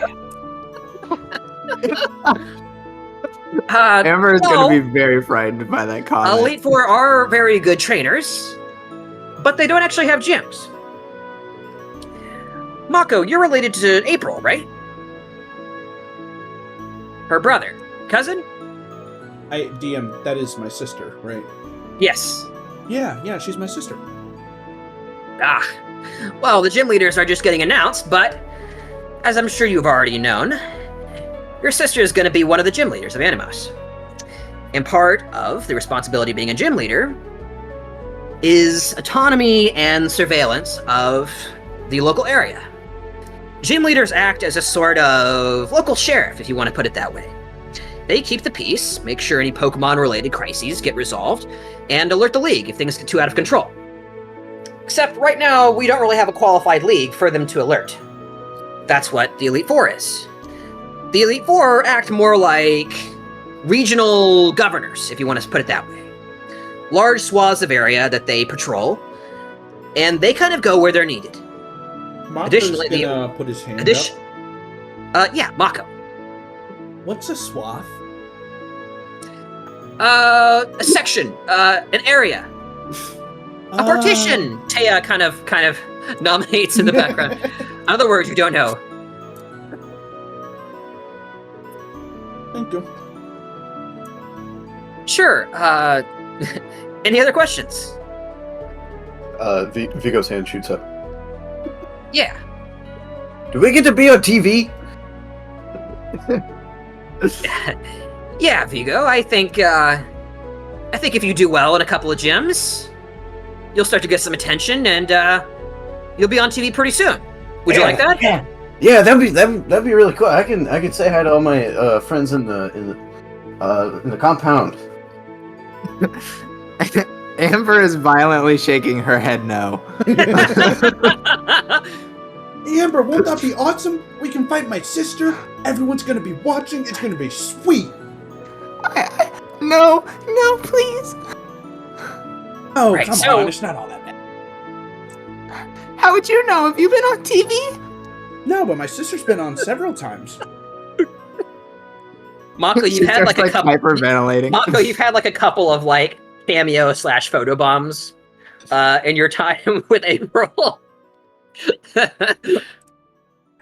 Speaker 5: Amber is
Speaker 1: well,
Speaker 5: gonna be very frightened by that comment.
Speaker 1: Elite Four are very good trainers, but they don't actually have gyms. Mako, you're related to April, right? Her brother. Cousin?
Speaker 3: DM, that is my sister, right?
Speaker 1: Yes.
Speaker 3: Yeah, she's my sister.
Speaker 1: Ah. Well, the gym leaders are just getting announced, but as I'm sure you've already known, your sister is going to be one of the gym leaders of Animos. And part of the responsibility of being a gym leader is autonomy and surveillance of the local area. Gym leaders act as a sort of local sheriff, if you want to put it that way. They keep the peace, make sure any Pokemon-related crises get resolved, and alert the league if things get too out of control. Except right now, we don't really have a qualified league for them to alert. That's what the Elite Four is. The Elite Four act more like regional governors, if you want to put it that way. Large swaths of area that they patrol, and they kind of go where they're needed.
Speaker 3: Mako's
Speaker 1: Additionally,
Speaker 3: gonna put his hand up.
Speaker 1: Yeah, Mako.
Speaker 3: What's a swath?
Speaker 1: A section, an area, a partition. Taya kind of nominates in the background. Other words you don't know.
Speaker 3: Thank you.
Speaker 1: Sure. Any other questions?
Speaker 4: Vigo's hand shoots up.
Speaker 1: Yeah.
Speaker 4: Do we get to be on TV?
Speaker 1: Yeah, Vigo. I think if you do well in a couple of gyms, you'll start to get some attention, and you'll be on TV pretty soon. Would you like that?
Speaker 4: Yeah, that'd be really cool. I can say hi to all my friends in the compound.
Speaker 5: Amber is violently shaking her head no.
Speaker 3: Amber, won't that be awesome? We can fight my sister. Everyone's gonna be watching. It's gonna be sweet.
Speaker 5: No, please.
Speaker 3: Oh,
Speaker 1: Right,
Speaker 3: come
Speaker 1: so-
Speaker 3: on. It's not all that bad.
Speaker 5: How would you know? Have you been on TV?
Speaker 3: No, but my sister's been on several times.
Speaker 1: Mako,
Speaker 5: She's
Speaker 1: you've had
Speaker 5: just,
Speaker 1: like a couple.
Speaker 5: hyperventilating.
Speaker 1: Mako, you've had like a couple of like cameo/photo bombs in your time with April.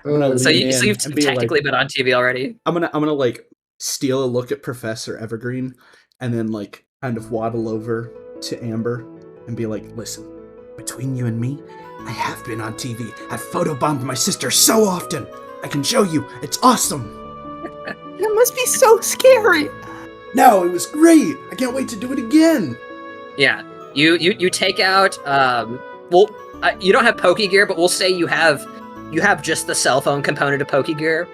Speaker 3: gonna
Speaker 1: so
Speaker 3: lean
Speaker 1: you've
Speaker 3: in and be
Speaker 1: technically
Speaker 3: like-
Speaker 1: been on TV already.
Speaker 3: I'm gonna like steal a look at Professor Evergreen and then like kind of waddle over to Amber and be like, listen, between you and me, I have been on TV. I've photobombed my sister so often. I can show you. It's awesome.
Speaker 5: That must be so scary.
Speaker 3: No, it was great. I can't wait to do it again.
Speaker 1: Yeah, you take out. You don't have Pokegear, but we'll say you have just the cell phone component of Pokegear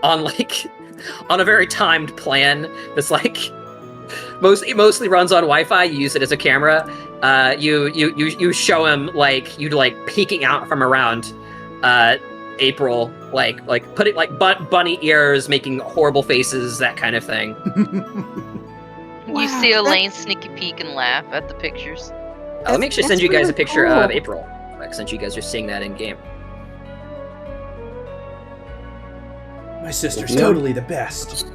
Speaker 1: on a very timed plan that's like mostly runs on Wi-Fi. You use it as a camera. You show him like you peeking out from around April, like putting like bunny ears, making horrible faces, that kind of thing.
Speaker 2: You see Elaine sneaky peek and laugh at the pictures.
Speaker 1: Let me actually
Speaker 5: That's
Speaker 1: send you guys a
Speaker 5: really
Speaker 1: picture
Speaker 5: cool.
Speaker 1: of April, since you guys are seeing that in game.
Speaker 3: My sister's
Speaker 4: Yeah.
Speaker 3: totally the best.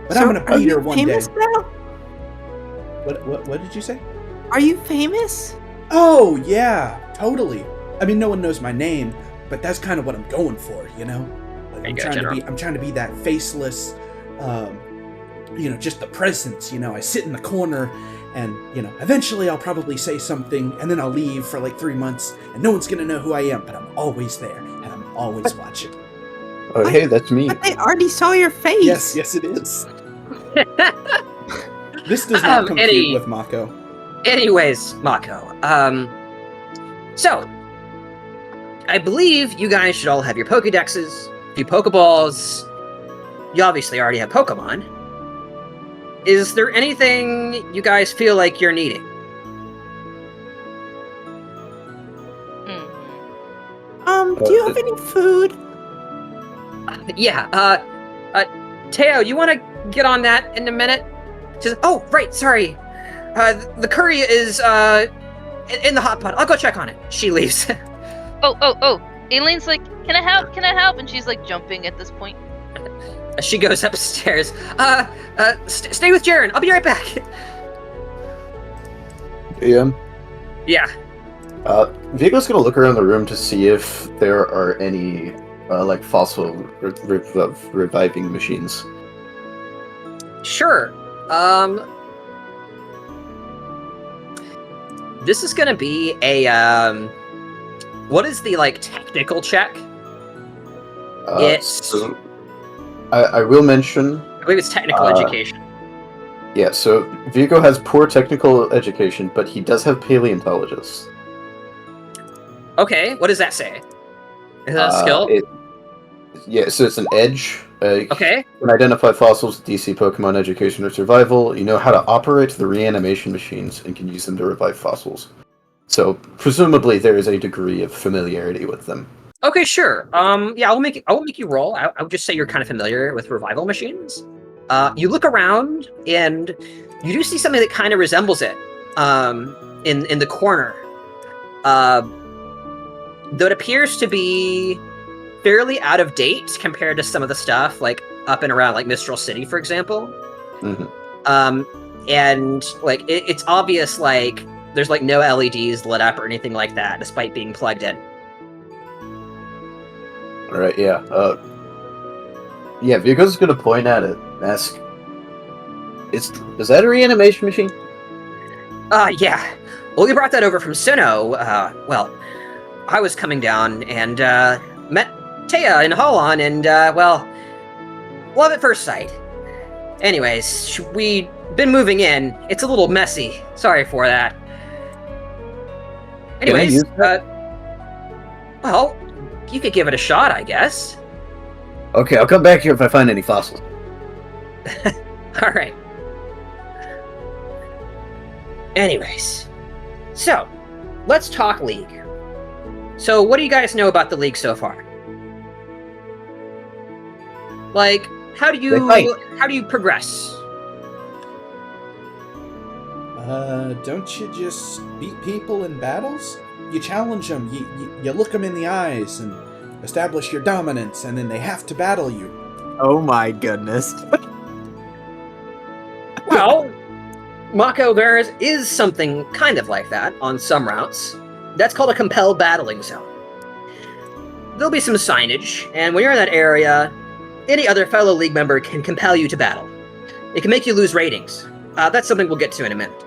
Speaker 3: But
Speaker 5: So,
Speaker 3: I'm gonna
Speaker 5: are
Speaker 3: beat
Speaker 5: you
Speaker 3: her one day.
Speaker 5: famous now?
Speaker 3: What did you say?
Speaker 5: Are you famous?
Speaker 3: Oh yeah, totally. I mean, no one knows my name, but that's kind of what I'm going for, you know. Like,
Speaker 1: There you go,
Speaker 3: I'm trying to be that faceless, just the presence. You know, I sit in the corner, and eventually I'll probably say something, and then I'll leave for like 3 months, and no one's gonna know who I am, but I'm always there, and I'm always watching.
Speaker 4: Oh, hey, that's me.
Speaker 5: But they already saw your face.
Speaker 3: Yes, it is. This does not compute with Mako.
Speaker 1: Anyways, Mako. So I believe you guys should all have your Pokédexes, a few Pokeballs. You obviously already have Pokemon. Is there anything you guys feel like you're needing?
Speaker 5: Do you have any food?
Speaker 1: Yeah, Teo, you want to get on that in a minute? Oh, right, sorry. The curry is, in the hot pot. I'll go check on it. She leaves.
Speaker 2: Oh. Elaine's like, can I help? Can I help? And she's like jumping at this point.
Speaker 1: She goes upstairs. Stay with Jaren. I'll be right back.
Speaker 4: Yeah.
Speaker 1: Yeah.
Speaker 4: Vigo's gonna look around the room to see if there are any, fossil reviving machines.
Speaker 1: Sure. This is gonna be a, what is the, technical check?
Speaker 4: So I will mention,
Speaker 1: I believe it's technical education.
Speaker 4: yeah, so Vigo has poor technical education, but he does have paleontologist.
Speaker 1: Okay, what does that say? Is that a skill?
Speaker 4: So it's an edge.
Speaker 1: Okay.
Speaker 4: You can identify fossils, DC Pokemon education or survival. You know how to operate the reanimation machines and can use them to revive fossils. So presumably there is a degree of familiarity with them.
Speaker 1: Okay, sure. Yeah, I will make you roll. I would just say you're kind of familiar with revival machines. You look around and you do see something that kind of resembles it. In the corner. Though it appears to be fairly out of date compared to some of the stuff up and around Mistral City, for example.
Speaker 4: Mm-hmm.
Speaker 1: And it's obvious there's no LEDs lit up or anything like that, despite being plugged in.
Speaker 4: All right, yeah. Vigo's gonna point at it and ask, "Is that a reanimation machine?"
Speaker 1: Yeah. Well, we brought that over from Sinnoh. I was coming down and met Taya in Holon, and love at first sight. Anyways, we've been moving in. It's a little messy. Sorry for that. Anyways,
Speaker 4: use that?
Speaker 1: you could give it a shot, I guess.
Speaker 4: Okay, I'll come back here if I find any fossils.
Speaker 1: All right. Anyways, so let's talk League. So, what do you guys know about the league so far? Like, how do you progress?
Speaker 3: Don't you just beat people in battles? You challenge them, you look them in the eyes and establish your dominance, and then they have to battle you.
Speaker 5: Oh my goodness.
Speaker 1: Well, Mako, there is something kind of like that on some routes. That's called a compelled battling zone. There'll be some signage, and when you're in that area, any other fellow league member can compel you to battle. It can make you lose ratings. That's something we'll get to in a minute.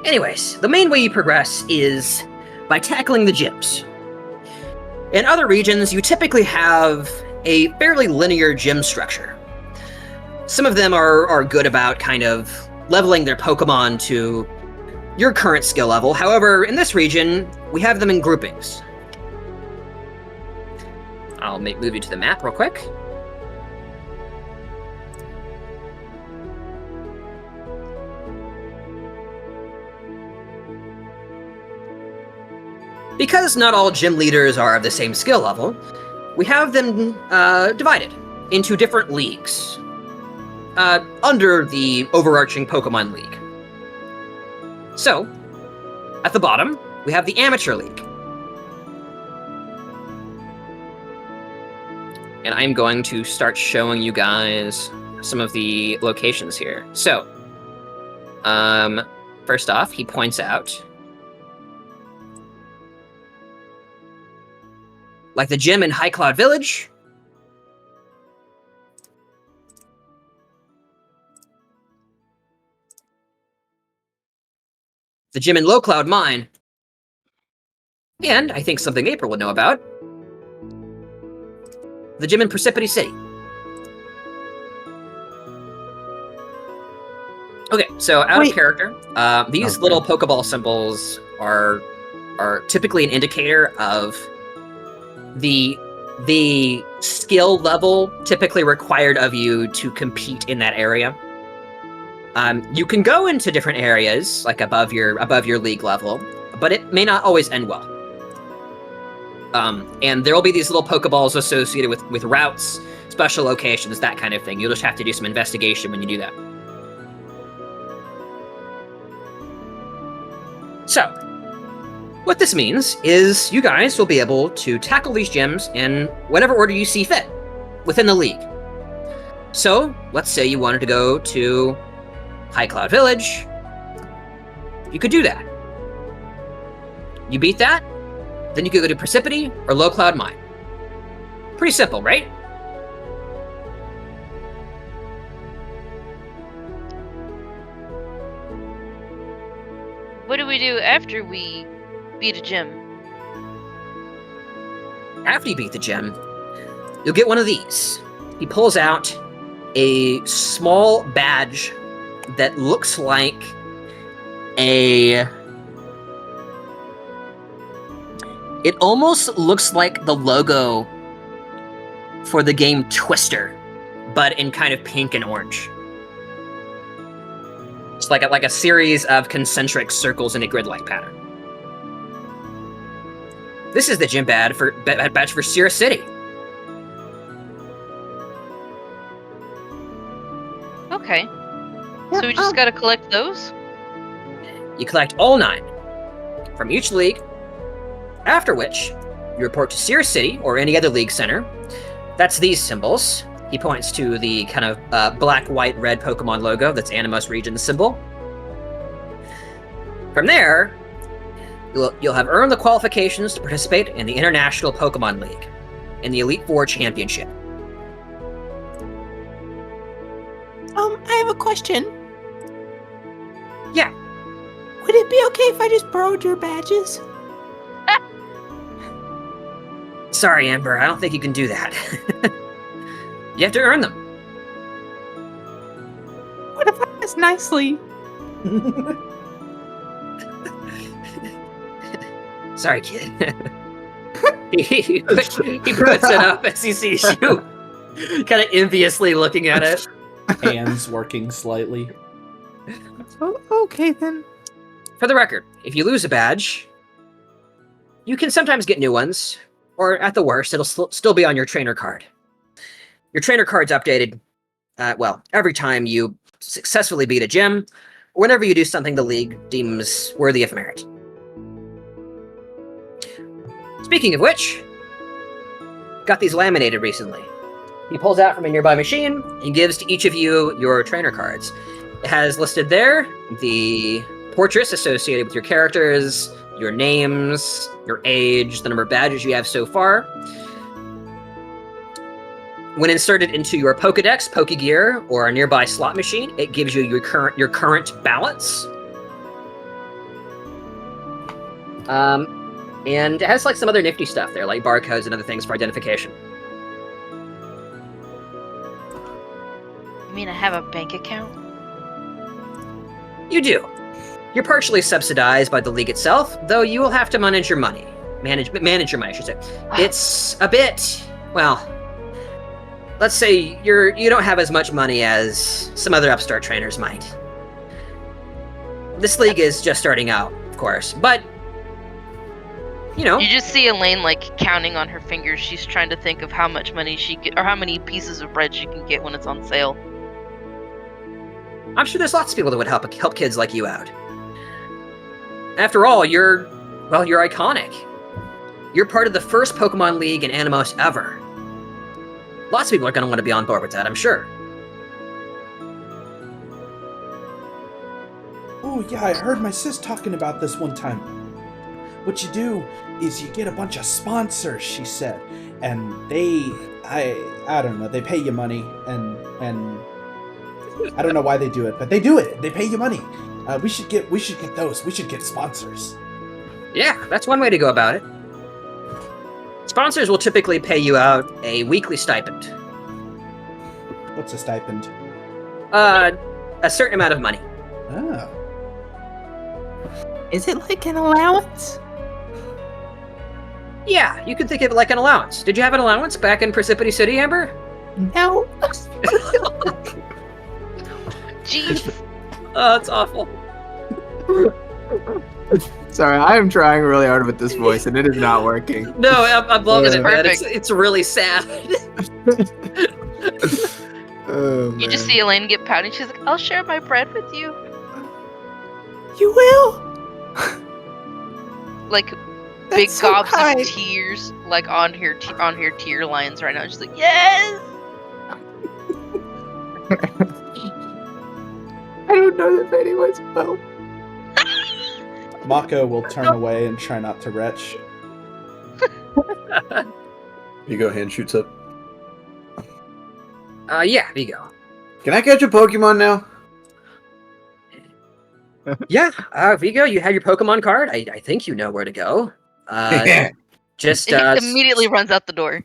Speaker 1: Anyways, the main way you progress is by tackling the gyms. In other regions, you typically have a fairly linear gym structure. Some of them are good about kind of leveling their Pokemon to your current skill level. However, in this region, we have them in groupings. I'll move you to the map real quick. Because not all gym leaders are of the same skill level, we have them divided into different leagues under the overarching Pokemon League. So, at the bottom, we have the Amateur League. And I'm going to start showing you guys some of the locations here. So, first off, he points out like the gym in High Cloud Village. The gym in Low Cloud Mine. And I think something April would know about. The gym in Precipity City. Okay, so out of character, these little Pokeball symbols are typically an indicator of the skill level typically required of you to compete in that area. You can go into different areas, like above your league level, but it may not always end well. And there will be these little Pokeballs associated with routes, special locations, that kind of thing. You'll just have to do some investigation when you do that. So, what this means is you guys will be able to tackle these gyms in whatever order you see fit within the league. So, let's say you wanted to go to High Cloud Village. You could do that. You beat that, then you could go to Precipity or Low Cloud Mine. Pretty simple, right?
Speaker 2: What do we do after we beat a gym?
Speaker 1: After you beat the gym, you'll get one of these. He pulls out a small badge that looks like it almost looks like the logo for the game Twister, but in kind of pink and orange. It's like a series of concentric circles in a grid-like pattern. This is the gym badge for Sierra City.
Speaker 2: Okay. So we just gotta collect those?
Speaker 1: You collect all 9 from each league, after which you report to Sierra City or any other league center. That's these symbols. He points to the kind of black, white, red Pokemon logo that's Animos region symbol. From there, you'll have earned the qualifications to participate in the International Pokemon League in the Elite Four Championship.
Speaker 5: I have a question.
Speaker 1: Yeah.
Speaker 5: Would it be okay if I just borrowed your badges?
Speaker 1: Sorry, Amber, I don't think you can do that. You have to earn them.
Speaker 5: What if I ask nicely?
Speaker 1: Sorry, kid. he puts it up as he sees you, kind of enviously looking at it.
Speaker 3: Hands working slightly.
Speaker 5: Oh, okay then.
Speaker 1: For the record, if you lose a badge, you can sometimes get new ones, or at the worst, it'll still be on your trainer card. Your trainer card's updated, every time you successfully beat a gym, or whenever you do something the League deems worthy of merit. Speaking of which, got these laminated recently. He pulls out from a nearby machine and gives to each of you your trainer cards. It has listed there the portraits associated with your characters, your names, your age, the number of badges you have so far. When inserted into your Pokedex, Pokegear, or a nearby slot machine, it gives you your current balance. And it has like some other nifty stuff there, like barcodes and other things for identification.
Speaker 2: You mean I have a bank account?
Speaker 1: You do. You're partially subsidized by the League itself, though you will have to manage your money. Manage your money, I should say. It's a bit, let's say you don't have as much money as some other upstart trainers might. This League is just starting out, of course, but you know.
Speaker 2: You just see Elaine like counting on her fingers. She's trying to think of how much money or how many pieces of bread she can get when it's on sale.
Speaker 1: I'm sure there's lots of people that would help kids like you out. After all, you're iconic. You're part of the first Pokemon League in Animos ever. Lots of people are going to want to be on board with that, I'm sure.
Speaker 3: Oh yeah, I heard my sis talking about this one time. What you do is you get a bunch of sponsors, she said, and I don't know, they pay you money, and I don't know why they do it, but they do it. They pay you money. We should get those. We should get sponsors.
Speaker 1: Yeah, that's one way to go about it. Sponsors will typically pay you out a weekly stipend.
Speaker 3: What's a stipend?
Speaker 1: A certain amount of money.
Speaker 3: Oh.
Speaker 5: Is it like an allowance?
Speaker 1: Yeah, you could think of it like an allowance. Did you have an allowance back in Precipity City, Amber?
Speaker 5: No.
Speaker 2: Jeez.
Speaker 1: Oh, that's awful.
Speaker 5: Sorry, I am trying really hard with this voice, and it is not working.
Speaker 1: No, I'm loving it, man.
Speaker 2: Perfect.
Speaker 1: It's really sad.
Speaker 5: Oh,
Speaker 2: You just see Elaine get pouty. She's like, "I'll share my bread with you."
Speaker 5: You will.
Speaker 2: Like
Speaker 5: That's
Speaker 2: big
Speaker 5: so
Speaker 2: gobs
Speaker 5: kind.
Speaker 2: of tears, like on her tear lines right now. She's like, "Yes."
Speaker 5: I don't know if anyone's well.
Speaker 3: Mako will turn away and try not to retch.
Speaker 4: Vigo hand shoots up.
Speaker 1: Yeah, there you go.
Speaker 4: Can I catch a Pokemon now?
Speaker 1: Yeah, Vigo, you have your Pokemon card. I think you know where to go. Just
Speaker 2: He immediately runs out the door.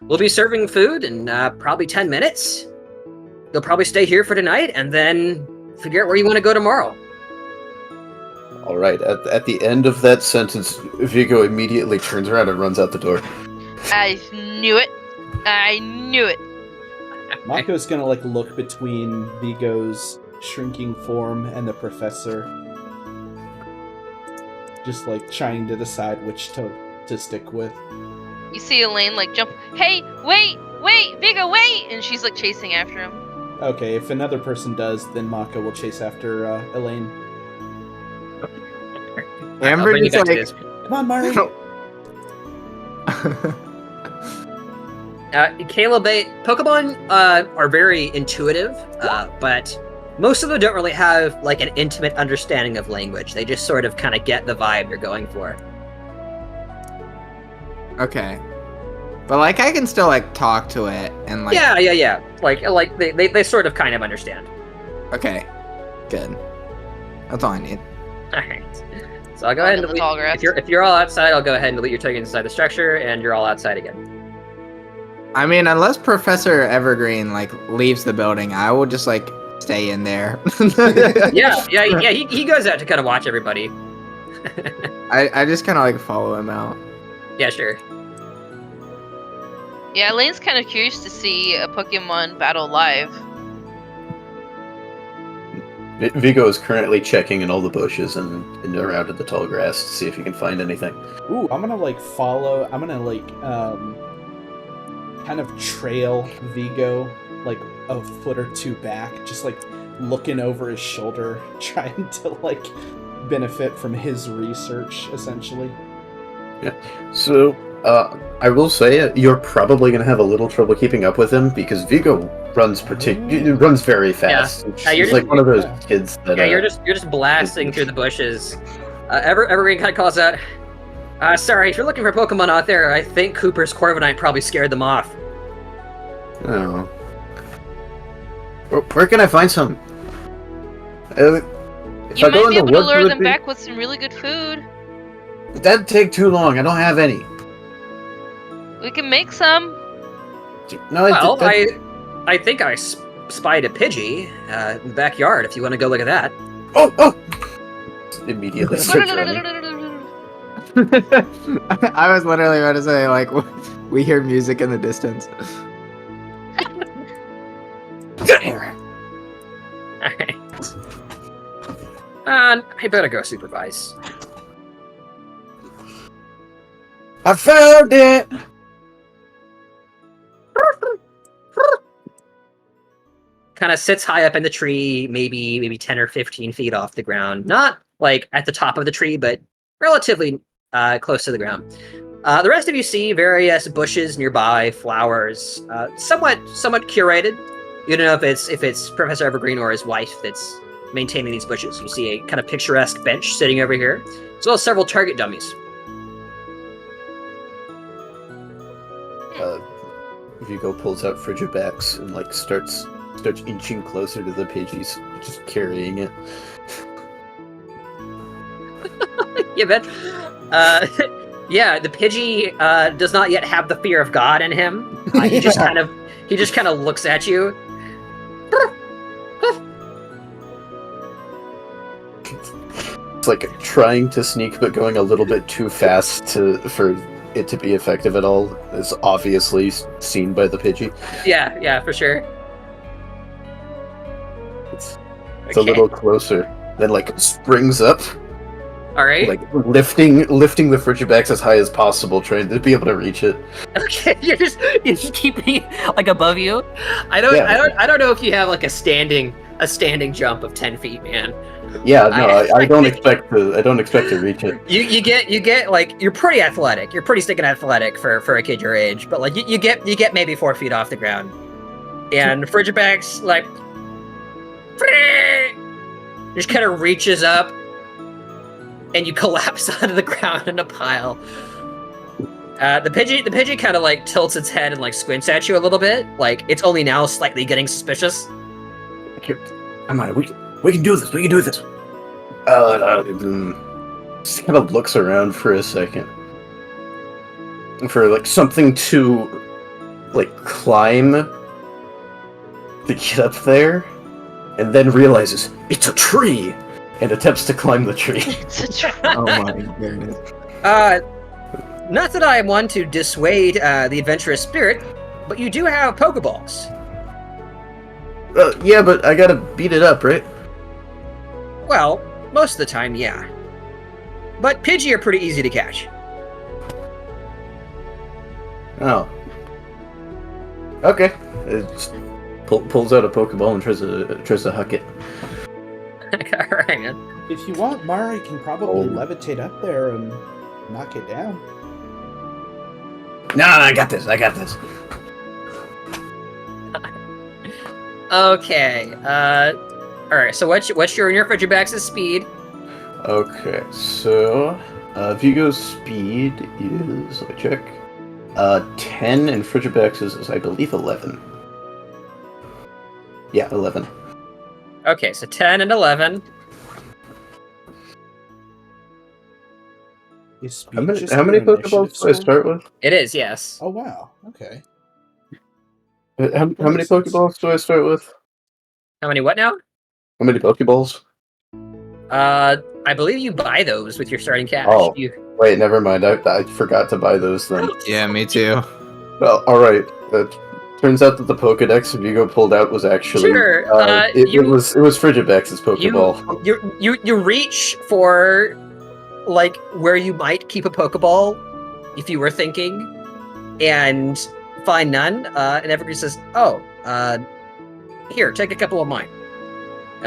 Speaker 1: we'll be serving food in probably 10 minutes. You'll probably stay here for tonight and then figure out where you want to go tomorrow.
Speaker 4: All right. At the end of that sentence, Vigo immediately turns around and runs out the door.
Speaker 2: I knew it. I knew it.
Speaker 3: Mako's gonna look between Vigo's shrinking form and the professor. Just trying to decide which to stick with.
Speaker 2: You see Elaine jump. Hey, wait, Vigo, wait! And she's chasing after him.
Speaker 3: Okay, if another person does, then Mako will chase after Elaine.
Speaker 5: Amber
Speaker 1: bring you
Speaker 5: just
Speaker 1: back to this.
Speaker 3: Come on, Mari!
Speaker 1: Caleb, Pokemon are very intuitive, but most of them don't really have an intimate understanding of language. They just sort of kind of get the vibe you're going for.
Speaker 5: Okay. But I can still talk to it and
Speaker 1: Yeah. They sort of kind of understand.
Speaker 5: Okay. Good. That's all I need.
Speaker 1: All right. So I'll go ahead and
Speaker 2: Onto the tall grass.
Speaker 1: if you're all outside, I'll go ahead and delete your tokens inside the structure, and you're all outside again.
Speaker 5: I mean, unless Professor Evergreen leaves the building, I will just stay in there.
Speaker 1: Yeah. He goes out to kind of watch everybody.
Speaker 5: I just kind of follow him out.
Speaker 1: Yeah, sure.
Speaker 2: Yeah, Elaine's kind of curious to see a Pokemon battle live.
Speaker 4: Vigo is currently checking in all the bushes and around in the tall grass to see if he can find anything.
Speaker 3: Ooh, I'm gonna like follow. I'm gonna like kind of trail Vigo like a foot or two back, just like looking over his shoulder, trying to like benefit from his research, essentially.
Speaker 4: So, I will say you're probably going to have a little trouble keeping up with him because Vigo runs runs very fast.
Speaker 1: Yeah,
Speaker 4: He's like one of those kids that.
Speaker 1: Yeah, you're just blasting through the bushes. Evergreen kind of calls out. Sorry, if you're looking for Pokemon out there, I think Cooper's Corviknight probably scared them off.
Speaker 4: Oh. Where can I find some? If
Speaker 2: You
Speaker 4: I go
Speaker 2: might be
Speaker 4: in the
Speaker 2: able to
Speaker 4: woods,
Speaker 2: lure
Speaker 4: would
Speaker 2: them
Speaker 4: be-
Speaker 2: back with some really good food.
Speaker 4: That'd take too long. I don't have any.
Speaker 2: We can make some.
Speaker 4: No,
Speaker 1: Well, I think I spied a Pidgey in the backyard. If you want to go look at that.
Speaker 4: Oh! Immediately starts running.
Speaker 5: I was literally about to say, like, we hear music in the distance.
Speaker 4: Get here!
Speaker 1: Alright. I better go supervise.
Speaker 4: I found it!
Speaker 1: Kind of sits high up in the tree, maybe 10 or 15 feet off the ground. Not like at the top of the tree, but relatively close to the ground. The rest of you see various bushes nearby, flowers, somewhat curated. You don't know if it's Professor Evergreen or his wife that's maintaining these bushes. You see a kind of picturesque bench sitting over here, as well as several target dummies.
Speaker 4: Vigo pulls out Frigibax and like starts inching closer to the Pidgeys, just carrying it.
Speaker 1: Yeah, man. Yeah, the Pidgey does not yet have the fear of God in him. He just kind of looks at you.
Speaker 4: It's like trying to sneak, but going a little bit too fast for it to be effective at all. Is obviously seen by the Pidgey.
Speaker 1: Yeah, for sure.
Speaker 4: It's a little closer. Then like springs up,
Speaker 1: All right.
Speaker 4: like lifting the Frigibax as high as possible, trying to be able to reach it.
Speaker 1: Okay, you're just keeping it like above you. I don't know if you have like a standing jump of 10 feet, man.
Speaker 4: Yeah, no, I don't expect to reach it.
Speaker 1: You get like you're pretty athletic. You're pretty stinking athletic for a kid your age, but like you get maybe 4 feet off the ground. And Frigibax like just kind of reaches up and you collapse onto the ground in a pile. The Pidgey kind of like tilts its head and like squints at you a little bit, like it's only now slightly getting suspicious.
Speaker 4: Come on, we can do this. We can do this. Just kind of looks around for a second for like something to like climb to get up there, and then realizes it's a tree and attempts to climb the tree.
Speaker 2: It's a trap.
Speaker 5: Oh my goodness.
Speaker 1: Not that I am one to dissuade the adventurous spirit, but you do have Pokeballs.
Speaker 4: Yeah, but I gotta beat it up, right?
Speaker 1: Well, most of the time, yeah. But Pidgey are pretty easy to catch.
Speaker 4: Oh. Okay. It just pulls out a Pokeball and tries to huck it.
Speaker 1: Alright, man.
Speaker 3: If you want, Mari can probably levitate up there and knock it down.
Speaker 4: No, I got this.
Speaker 1: Okay, alright, so what's your Frigibax's speed?
Speaker 4: Okay, so Vigo's speed is, let me check, 10, and Frigibax's is, I believe, 11. Yeah, 11.
Speaker 1: Okay, so 10 and 11.
Speaker 3: Is speed
Speaker 4: How many
Speaker 3: just
Speaker 4: Pokeballs
Speaker 3: your
Speaker 4: do I
Speaker 3: initiative
Speaker 4: start with?
Speaker 1: It is, yes.
Speaker 3: Oh wow. Okay.
Speaker 4: How many
Speaker 3: makes sense.
Speaker 4: Pokeballs do I start with?
Speaker 1: How many what now?
Speaker 4: How many Pokeballs?
Speaker 1: I believe you buy those with your starting cash.
Speaker 4: Oh.
Speaker 1: You,
Speaker 4: Wait, never mind. I forgot to buy those then.
Speaker 5: Yeah, me too.
Speaker 4: Well, alright. Turns out that the Pokedex Vigo pulled out was actually
Speaker 1: Sure,
Speaker 4: it was Frigibex's Pokeball.
Speaker 1: You reach for like where you might keep a Pokeball if you were thinking, and find none. And everybody says, "Oh, here, take a couple of mine."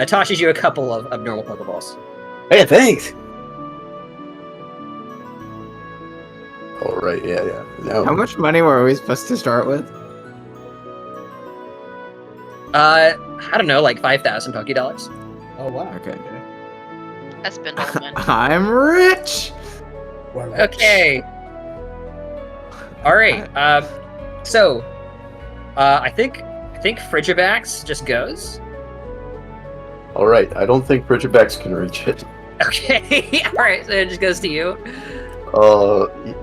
Speaker 1: Tosses you a couple of normal Pokeballs.
Speaker 4: Hey, thanks. All right, yeah. Now,
Speaker 5: How much money were we supposed to start with?
Speaker 1: I don't know, like 5,000 Pokédollars.
Speaker 3: Oh wow.
Speaker 5: Okay.
Speaker 2: I spend all of mine.
Speaker 5: I'm rich.
Speaker 3: Well,
Speaker 1: Okay. All right. So, I think Frigibax just goes.
Speaker 4: all right. I don't think Frigibex can reach it.
Speaker 1: Okay. All right. So it just goes to you.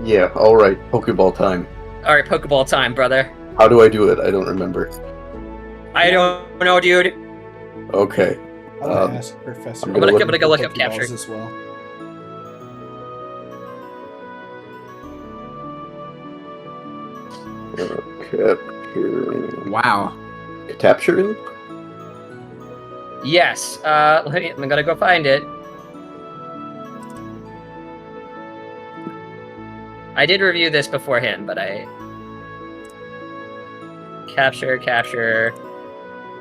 Speaker 4: Yeah. All right. Pokeball time.
Speaker 1: All right. Pokeball time, brother.
Speaker 4: How do I do it? I don't remember.
Speaker 1: I don't know, dude.
Speaker 4: Okay.
Speaker 3: I'm gonna ask Professor.
Speaker 4: I'm gonna
Speaker 1: go look up
Speaker 3: Pokeballs
Speaker 1: capture.
Speaker 3: as well.
Speaker 4: Capturing.
Speaker 5: Wow.
Speaker 4: Capturing?
Speaker 1: Yes. I'm gonna go find it. I did review this beforehand, but I capture.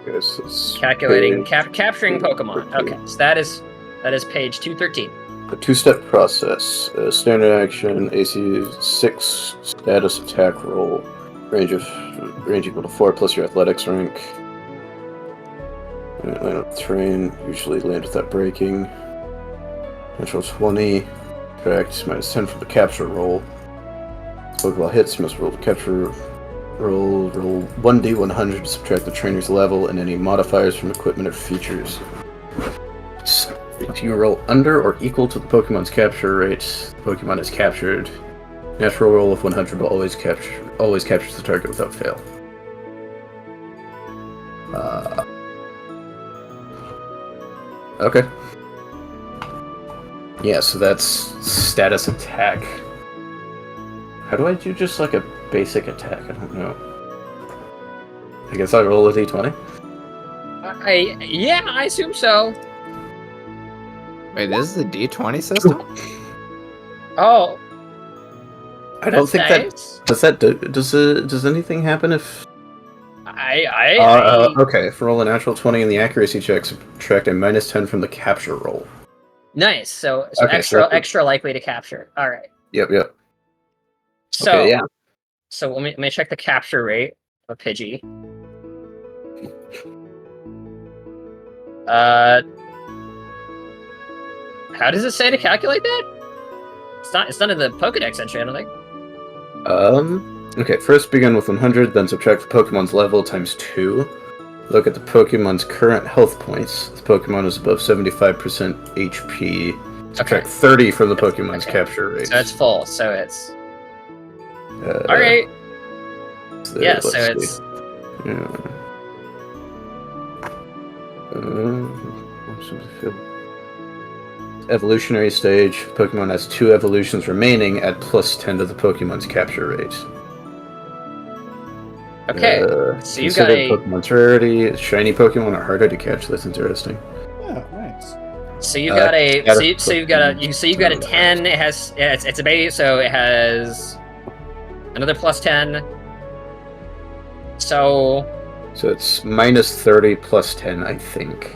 Speaker 4: Yes, it's
Speaker 1: Calculating,
Speaker 4: page-
Speaker 1: capturing Pokemon. Okay, so that is page 213.
Speaker 4: A two-step process. Standard action, AC 6, status attack roll, range equal to 4 plus your athletics rank. Land up terrain, usually land without breaking. Natural 20, correct, minus 10 for the capture roll. Pokeball hits, must roll the capture roll 1d100 to subtract the trainer's level and any modifiers from equipment or features. If you roll under or equal to the Pokemon's capture rate, the Pokemon is captured. Natural roll of 100 will always captures the target without fail. Okay. Yeah, so that's status attack. How do I do just like a basic attack? I don't know. I guess I roll a d20?
Speaker 1: Yeah, I assume so.
Speaker 5: Wait, this is the D20 system?
Speaker 1: Oh,
Speaker 4: I don't
Speaker 1: that's
Speaker 4: think
Speaker 1: nice.
Speaker 4: does anything happen if
Speaker 1: I
Speaker 4: okay, if I roll a natural 20 in the accuracy check, subtract a minus 10 from the capture roll.
Speaker 1: Nice. So
Speaker 4: Okay, so
Speaker 1: extra likely to capture. All right.
Speaker 4: Yep.
Speaker 1: So
Speaker 4: Okay, yeah.
Speaker 1: So let me check the capture rate of Pidgey. How does it say to calculate that? It's not in the Pokedex entry, I don't think.
Speaker 4: Okay, first begin with 100, then subtract the Pokemon's level times 2. Look at the Pokemon's current health points. The Pokemon is above 75% HP. Subtract 30 from the Pokemon's capture rate.
Speaker 1: So it's full, so it's... Alright. Yeah, so it's...
Speaker 4: Evolutionary stage. Pokemon has 2 evolutions remaining at plus 10 to the Pokemon's capture rate.
Speaker 1: Okay, so you've got
Speaker 4: a Pokemon's rarity. Shiny Pokemon are harder to catch. That's interesting.
Speaker 3: Oh, nice.
Speaker 1: So you've got you've got a 10. It has it's a base, so it has another plus 10. So
Speaker 4: it's minus 30 plus 10, I think.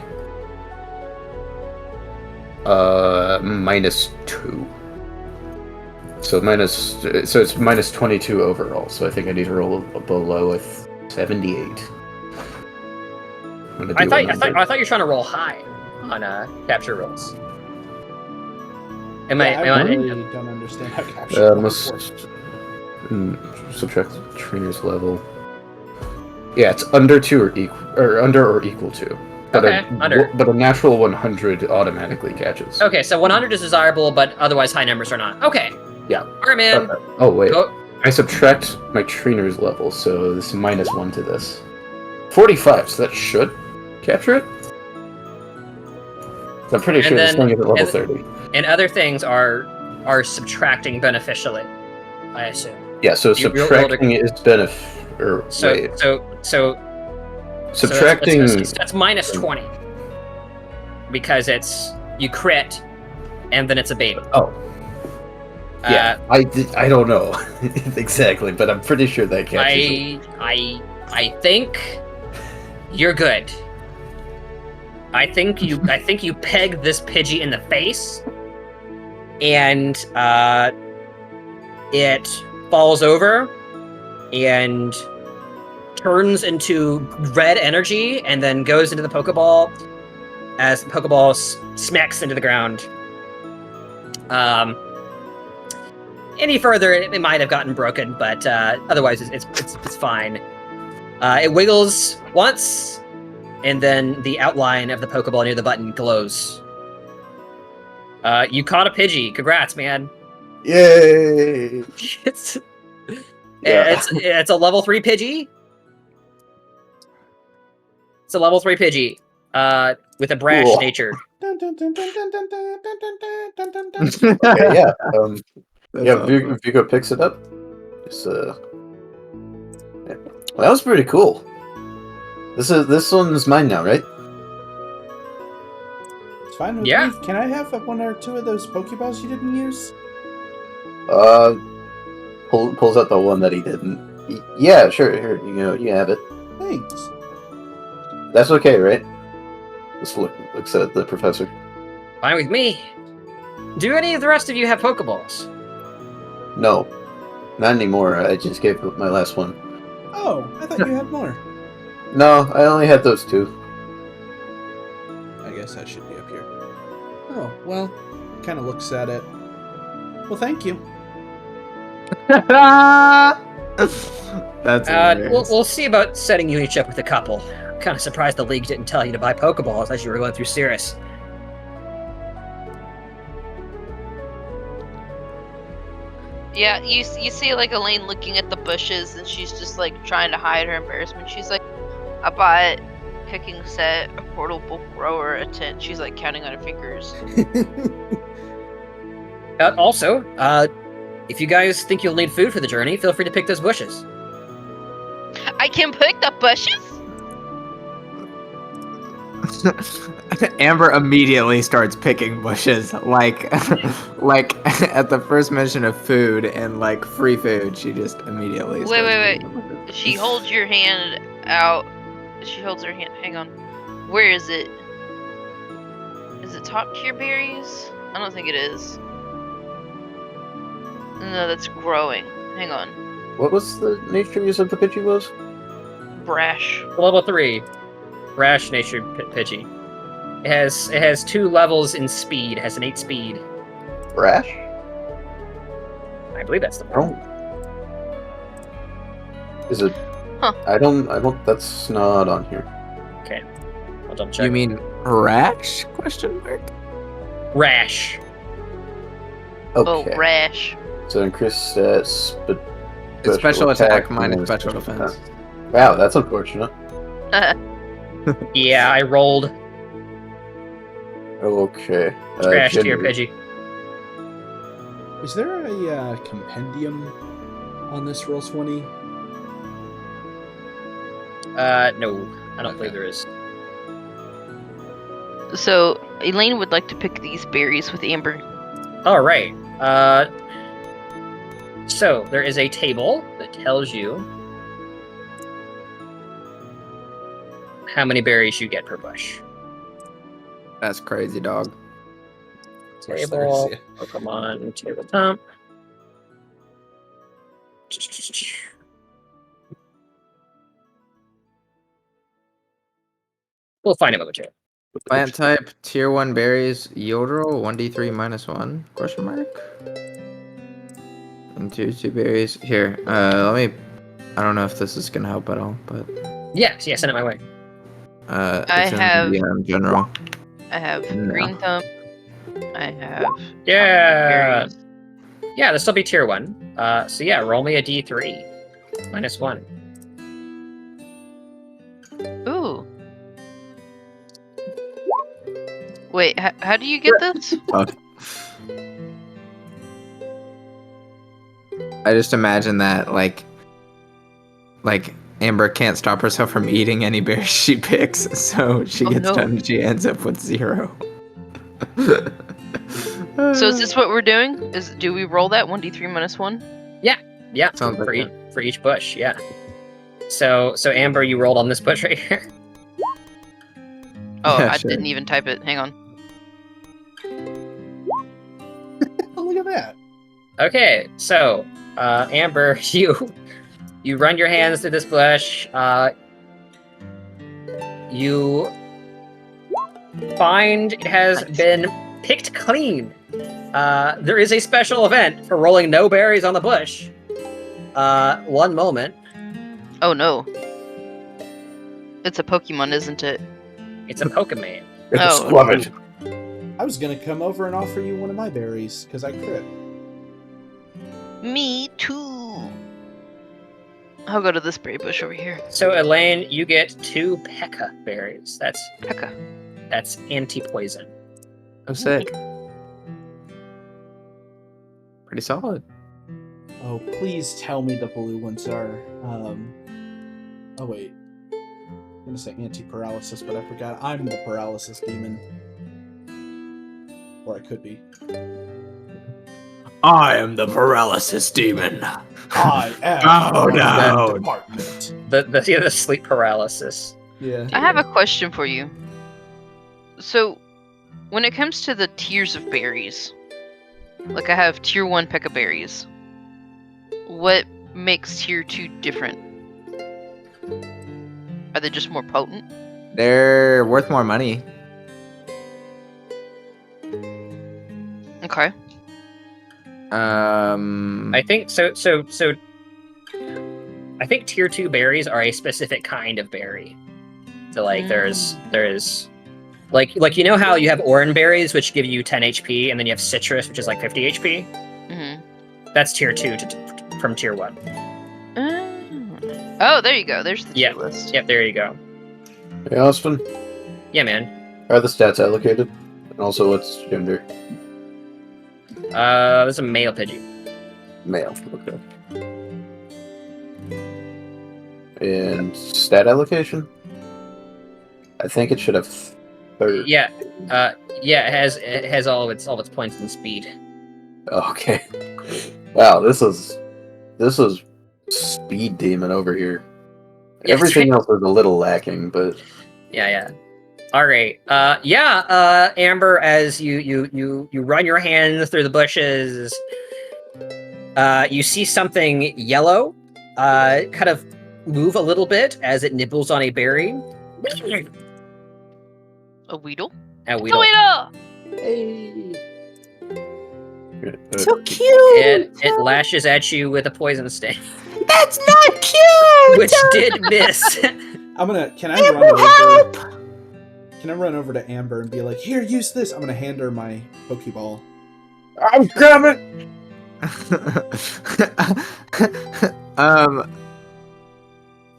Speaker 4: Minus 2. So it's minus 22 overall. So I think I need to roll below a 78.
Speaker 1: I thought you were trying to roll high on capture rolls.
Speaker 3: I really don't understand how capture
Speaker 4: must
Speaker 3: works.
Speaker 4: subtract the trainer's level. Yeah, it's under 2 or equal to. But
Speaker 1: under.
Speaker 4: But a natural 100 automatically catches.
Speaker 1: Okay, so 100 is desirable, but otherwise high numbers are not. Okay.
Speaker 4: Yeah.
Speaker 1: Alright, man.
Speaker 4: Oh, wait.
Speaker 1: Go.
Speaker 4: I subtract my trainer's level, so this is minus 1 to this. 45, so that should capture it? So I'm pretty sure this thing is at level 30.
Speaker 1: And other things are subtracting beneficially, I assume.
Speaker 4: Yeah, so subtracting is
Speaker 1: So So
Speaker 4: Subtracting.
Speaker 1: that's minus 20 because it's you crit, and then it's a baby.
Speaker 4: Oh. Yeah, I don't know exactly, but I'm pretty sure that catches.
Speaker 1: I think you're good. I think you peg this Pidgey in the face, and it falls over and turns into red energy, and then goes into the Pokeball as the Pokeball smacks into the ground. Any further, it might have gotten broken, but otherwise, it's fine. It wiggles once, and then the outline of the Pokeball near the button glows. You caught a Pidgey. Congrats, man.
Speaker 4: Yay!
Speaker 1: It's a level 3 Pidgey. It's a level 3 Pidgey. With a brash
Speaker 4: Cool.
Speaker 1: nature.
Speaker 4: Okay, yeah.
Speaker 5: That's awesome.
Speaker 4: Vigo picks it up. It's yeah. Well, that was pretty cool. This one's mine now, right?
Speaker 3: It's fine with
Speaker 1: Yeah.
Speaker 3: me. Can I have one or two of those Pokeballs you didn't use?
Speaker 4: Pulls out the one that he didn't. Yeah, sure. Here, you have it.
Speaker 3: Thanks.
Speaker 4: That's okay, right? Just looks at the professor.
Speaker 1: Fine with me. Do any of the rest of you have Pokeballs?
Speaker 4: No, not anymore. I just gave up my last one.
Speaker 3: Oh, I thought you had more.
Speaker 4: No, I only had those two.
Speaker 3: I guess that should be up here. Oh, well, kind of looks at it. Well, thank you.
Speaker 5: That's hilarious.
Speaker 1: We'll see about setting you each up with a couple. I'm kind of surprised the league didn't tell you to buy Pokeballs as you were going through Cirrus.
Speaker 2: Yeah, you see like Elaine looking at the bushes, and she's just like trying to hide her embarrassment. She's like, I bought cooking set, a portable grower, a tent. She's like counting on her fingers.
Speaker 1: Also, if you guys think you'll need food for the journey, feel free to pick those bushes.
Speaker 2: I can pick the bushes?
Speaker 5: Amber immediately starts picking bushes, like at the first mention of food and like free food, she just immediately.
Speaker 2: Wait. She holds your hand out. She holds her hand. Hang on. Where is it? Is it top tier berries? I don't think it is. No, that's growing. Hang on.
Speaker 4: What was the nature you said the Pidgey was?
Speaker 2: Brash.
Speaker 1: Level 3, Brash Nature Pidgey. It has 2 levels in speed. It has an 8 speed.
Speaker 4: Brash?
Speaker 1: I believe that's the
Speaker 4: Oh. Is it?
Speaker 2: Huh.
Speaker 4: I don't. That's not on here.
Speaker 1: Okay, I'll double check.
Speaker 5: You mean rash? Question mark.
Speaker 1: Rash?
Speaker 4: Okay.
Speaker 2: Oh, rash.
Speaker 4: So increase
Speaker 5: Special attack minus special defense.
Speaker 4: Wow, that's unfortunate.
Speaker 1: Yeah, I rolled.
Speaker 4: Okay.
Speaker 1: Trash tier
Speaker 4: January.
Speaker 1: Pidgey.
Speaker 3: Is there a compendium on this Roll20?
Speaker 1: No, I don't believe there is.
Speaker 2: So, Elaine would like to pick these berries with Amber.
Speaker 1: All right. So there is a table that tells you how many berries you get per bush.
Speaker 5: That's crazy, dog.
Speaker 1: Table, Pokemon, tabletop. We'll find it momentarily.
Speaker 5: Plant type tier 1 berries Yodel 1d3 minus 1 question mark. And tier 2 berries here. Let me. I don't know if this is gonna help at all, but
Speaker 1: Yeah, send it my way.
Speaker 5: it's in
Speaker 2: have-
Speaker 5: the general.
Speaker 2: I have
Speaker 5: No.
Speaker 2: green thumb. I have
Speaker 1: Yeah,
Speaker 2: berries.
Speaker 1: yeah, this will be tier 1. So yeah, roll me a d3 minus 1.
Speaker 2: Ooh. Wait, how do you get this?
Speaker 5: I just imagine that like Amber can't stop herself from eating any berries she picks, so she
Speaker 2: Oh,
Speaker 5: gets
Speaker 2: no.
Speaker 5: done and she ends up with 0.
Speaker 2: So is this what we're doing? Do we roll that 1d3 minus 1?
Speaker 1: Yeah,
Speaker 5: Sounds
Speaker 1: for,
Speaker 5: like
Speaker 1: for each bush, yeah. So Amber, you rolled on this bush right here.
Speaker 2: Oh,
Speaker 5: Yeah,
Speaker 2: I
Speaker 5: sure.
Speaker 2: didn't even type it. Hang on.
Speaker 3: Oh, look at that.
Speaker 1: Okay, so Amber, you run your hands through this bush. You find it has
Speaker 2: Nice.
Speaker 1: been picked clean. There is a special event for rolling no berries on the bush. One moment.
Speaker 2: Oh no. It's a Pokemon, isn't it?
Speaker 1: It's a Pokemon.
Speaker 4: It's
Speaker 2: Oh.
Speaker 4: a Squabbit.
Speaker 3: I was gonna come over and offer you one of my berries because I crit.
Speaker 2: Me too. I'll go to this berry bush over here.
Speaker 1: So Elaine, you get 2 Pekka berries.
Speaker 2: Pekka.
Speaker 1: That's anti-poison.
Speaker 5: Oh, sick. Pretty solid.
Speaker 3: Oh, please tell me the blue ones are. Oh wait. I'm gonna say anti-paralysis, but I forgot I'm the paralysis demon. Or I could be.
Speaker 5: I am the paralysis demon.
Speaker 3: I am
Speaker 5: Oh,
Speaker 3: the
Speaker 5: no.
Speaker 3: department.
Speaker 1: The sleep paralysis.
Speaker 3: Yeah.
Speaker 2: I have a question for you. So, when it comes to the tiers of berries, like I have tier 1 Pekka berries, what makes tier 2 different? Are they just more potent?
Speaker 5: They're worth more money.
Speaker 2: Okay.
Speaker 1: I think so. I think tier 2 berries are a specific kind of berry. So like there's like you know how you have orange berries which give you 10 HP and then you have citrus which is like 50 HP. That's tier 2 from tier 1.
Speaker 2: Oh, there you go. There's the
Speaker 1: Yeah.
Speaker 2: tier list.
Speaker 1: Yep, there you go.
Speaker 4: Hey, Austin,
Speaker 1: Yeah, man.
Speaker 4: how are the stats allocated? And also, what's gender?
Speaker 1: This is a male Pidgey.
Speaker 4: Male. Okay. And stat allocation? I think it should have 30.
Speaker 1: Yeah. Yeah, it has all of its points and speed.
Speaker 4: Okay. Wow, this is speed demon over here.
Speaker 1: Yeah,
Speaker 4: Everything else is a little lacking, but
Speaker 1: Yeah. All right. Amber, as you run your hands through the bushes, you see something yellow, kind of move a little bit as it nibbles on a berry.
Speaker 2: A Weedle?
Speaker 1: A
Speaker 2: It's a
Speaker 1: Weedle.
Speaker 2: Weedle!
Speaker 3: Hey.
Speaker 5: So cute.
Speaker 1: It lashes at you with a poison sting,
Speaker 5: That's not cute.
Speaker 1: which did miss.
Speaker 3: Can I
Speaker 5: Amber,
Speaker 3: run over?
Speaker 5: help!
Speaker 3: Can I run over to Amber and be like, "Here, use this." I'm gonna hand her my Pokeball.
Speaker 4: I'm coming.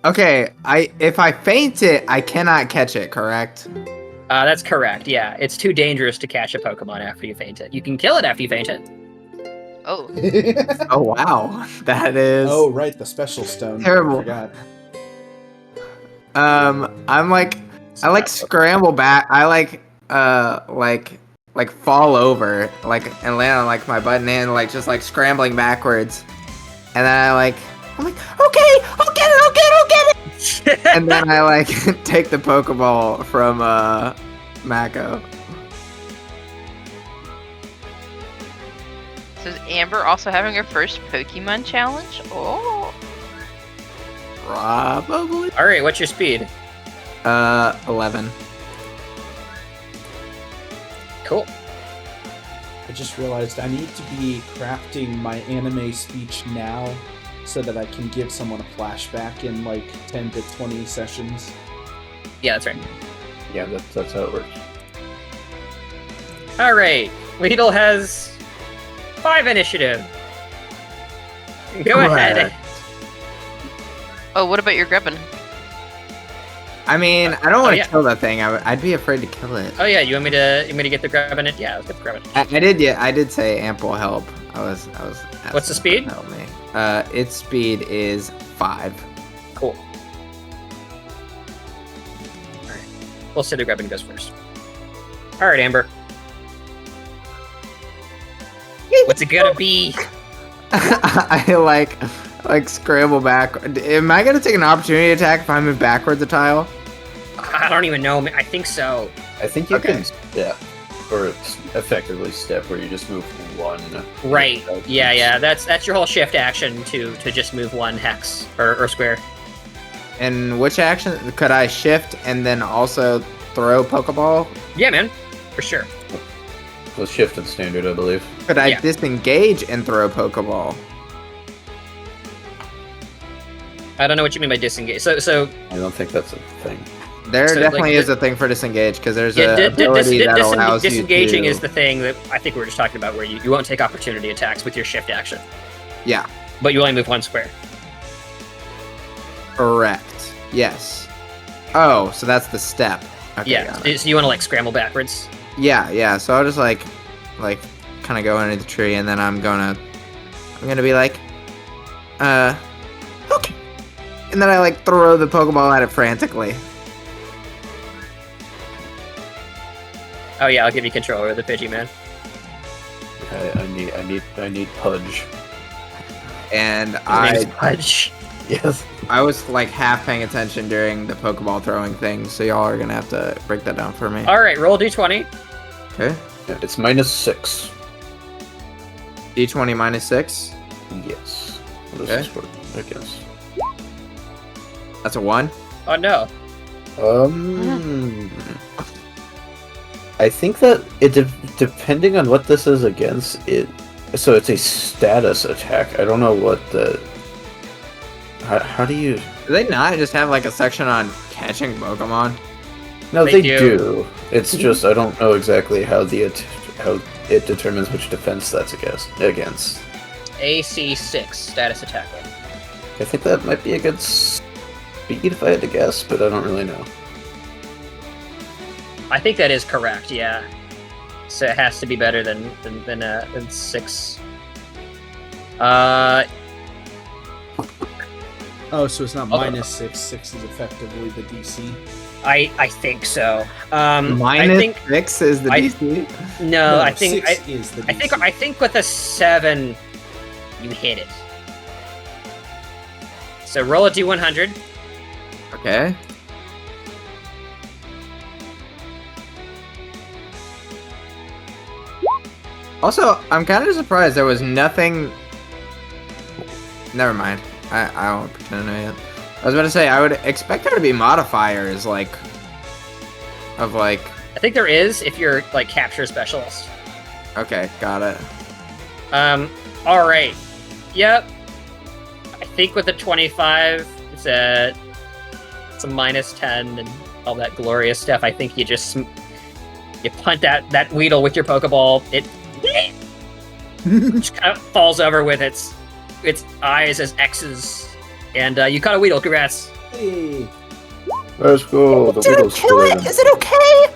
Speaker 5: Okay, if I faint it, I cannot catch it, correct?
Speaker 1: That's correct. Yeah, it's too dangerous to catch a Pokemon after you faint it. You can kill it after you faint it.
Speaker 2: Oh.
Speaker 5: Oh wow, that is.
Speaker 3: Oh right, the special stone.
Speaker 5: Terrible.
Speaker 3: I forgot.
Speaker 5: I'm like, I like scramble back. I like fall over, like, and land on like my butt and like just like scrambling backwards, and then I'm like, okay, I'll get it. And then I like take the Pokeball from Mako.
Speaker 2: So is Amber also having her first Pokemon challenge? Oh.
Speaker 5: Probably.
Speaker 1: All right, what's your speed?
Speaker 5: 11.
Speaker 1: Cool.
Speaker 3: I just realized I need to be crafting my anime speech now so that I can give someone a flashback in like 10 to 20 sessions.
Speaker 1: Yeah, that's right.
Speaker 4: Yeah, that's how it works.
Speaker 1: All right, Weedle has 5 initiative. Go ahead.
Speaker 5: Correct.
Speaker 2: Oh, what about your Grebbin?
Speaker 5: I mean, I don't want to
Speaker 1: yeah.
Speaker 5: kill that thing. I'd be afraid to kill it.
Speaker 1: Oh yeah, you want me to get the grab in it? Yeah, let's get the grab in it.
Speaker 5: I did. Yeah, I did say ample help. I was.
Speaker 1: What's the speed?
Speaker 5: Help me. Its speed is 5.
Speaker 1: Cool. we'll say the Grubbin goes first. All right, Amber. What's it gonna be?
Speaker 5: I like scramble back. Am I gonna take an opportunity attack if I move backwards a tile?
Speaker 1: I don't even know. I think so.
Speaker 4: I think you
Speaker 5: Okay.
Speaker 4: can step, or effectively step, where you just move one.
Speaker 1: Right. Yeah. That's your whole shift action to just move one hex or square.
Speaker 5: And which action could I shift and then also throw Pokeball?
Speaker 1: Yeah, man, for sure.
Speaker 4: With shift and standard, I believe.
Speaker 5: Could I
Speaker 1: Yeah.
Speaker 5: disengage and throw Pokeball?
Speaker 1: I don't know what you mean by disengage. So
Speaker 4: I don't think that's a thing.
Speaker 5: There
Speaker 1: So, like,
Speaker 5: definitely is a thing for disengage because there's
Speaker 1: yeah,
Speaker 5: a ability that allows
Speaker 1: disengaging
Speaker 5: you
Speaker 1: is the thing that I think we were just talking about, where you won't take opportunity attacks with your shift action,
Speaker 5: Yeah,
Speaker 1: but you only move one square.
Speaker 5: correct. Yes. Oh, so that's the step. Okay,
Speaker 1: Yeah.
Speaker 5: got it.
Speaker 1: So you want to like scramble backwards.
Speaker 5: Yeah. So I'll just like kind of go into the tree and then I'm gonna be like, okay. And then I like throw the Pokeball at it frantically.
Speaker 1: Oh yeah, I'll give you control over the Pidgey, man.
Speaker 4: I need Pudge.
Speaker 5: And
Speaker 1: His name's Pudge.
Speaker 4: Yes.
Speaker 5: I was like half paying attention during the Pokeball throwing thing, so y'all are gonna have to break that down for me.
Speaker 1: All right, roll d20.
Speaker 5: Okay.
Speaker 4: Yeah, it's -6.
Speaker 5: D20 -6.
Speaker 4: Yes. What is
Speaker 5: Okay.
Speaker 4: this for? I guess.
Speaker 5: That's a 1.
Speaker 1: Oh no.
Speaker 4: I think that depending on what this is against, so it's a status attack. I don't know what the. How do you?
Speaker 5: Do they not just have like a section on catching Pokemon?
Speaker 4: No,
Speaker 1: They
Speaker 4: they
Speaker 1: do.
Speaker 4: do. It's just I don't know exactly how how it determines which defense that's against.
Speaker 1: AC 6 status attack.
Speaker 4: I think that might be a good speed if I had to guess, but I don't really know.
Speaker 1: I think that is correct. Yeah. So it has to be better than 6.
Speaker 3: Oh, so it's not
Speaker 1: Oh.
Speaker 3: -6. 6 is effectively the DC.
Speaker 1: I think so. I think
Speaker 5: -6 is the
Speaker 1: I-
Speaker 5: DC.
Speaker 1: no. I think
Speaker 3: 6 is the DC.
Speaker 1: I think with a 7, you hit it. So roll a d100.
Speaker 5: Okay. Also, I'm kind of surprised there was nothing. Never mind. I won't pretend to know yet. I was about to say I would expect there to be modifiers like
Speaker 1: I think there is if you're like capture specialist.
Speaker 5: Okay, got it.
Speaker 1: All right. Yep. I think with the 25, it's a -10 and all that glorious stuff. I think you just punt that Weedle with your Pokeball. It just kind of falls over with its eyes as X's, and you caught a Weedle. Congrats.
Speaker 3: Hey.
Speaker 4: Let's go. The Widow's still in.
Speaker 5: Is it okay?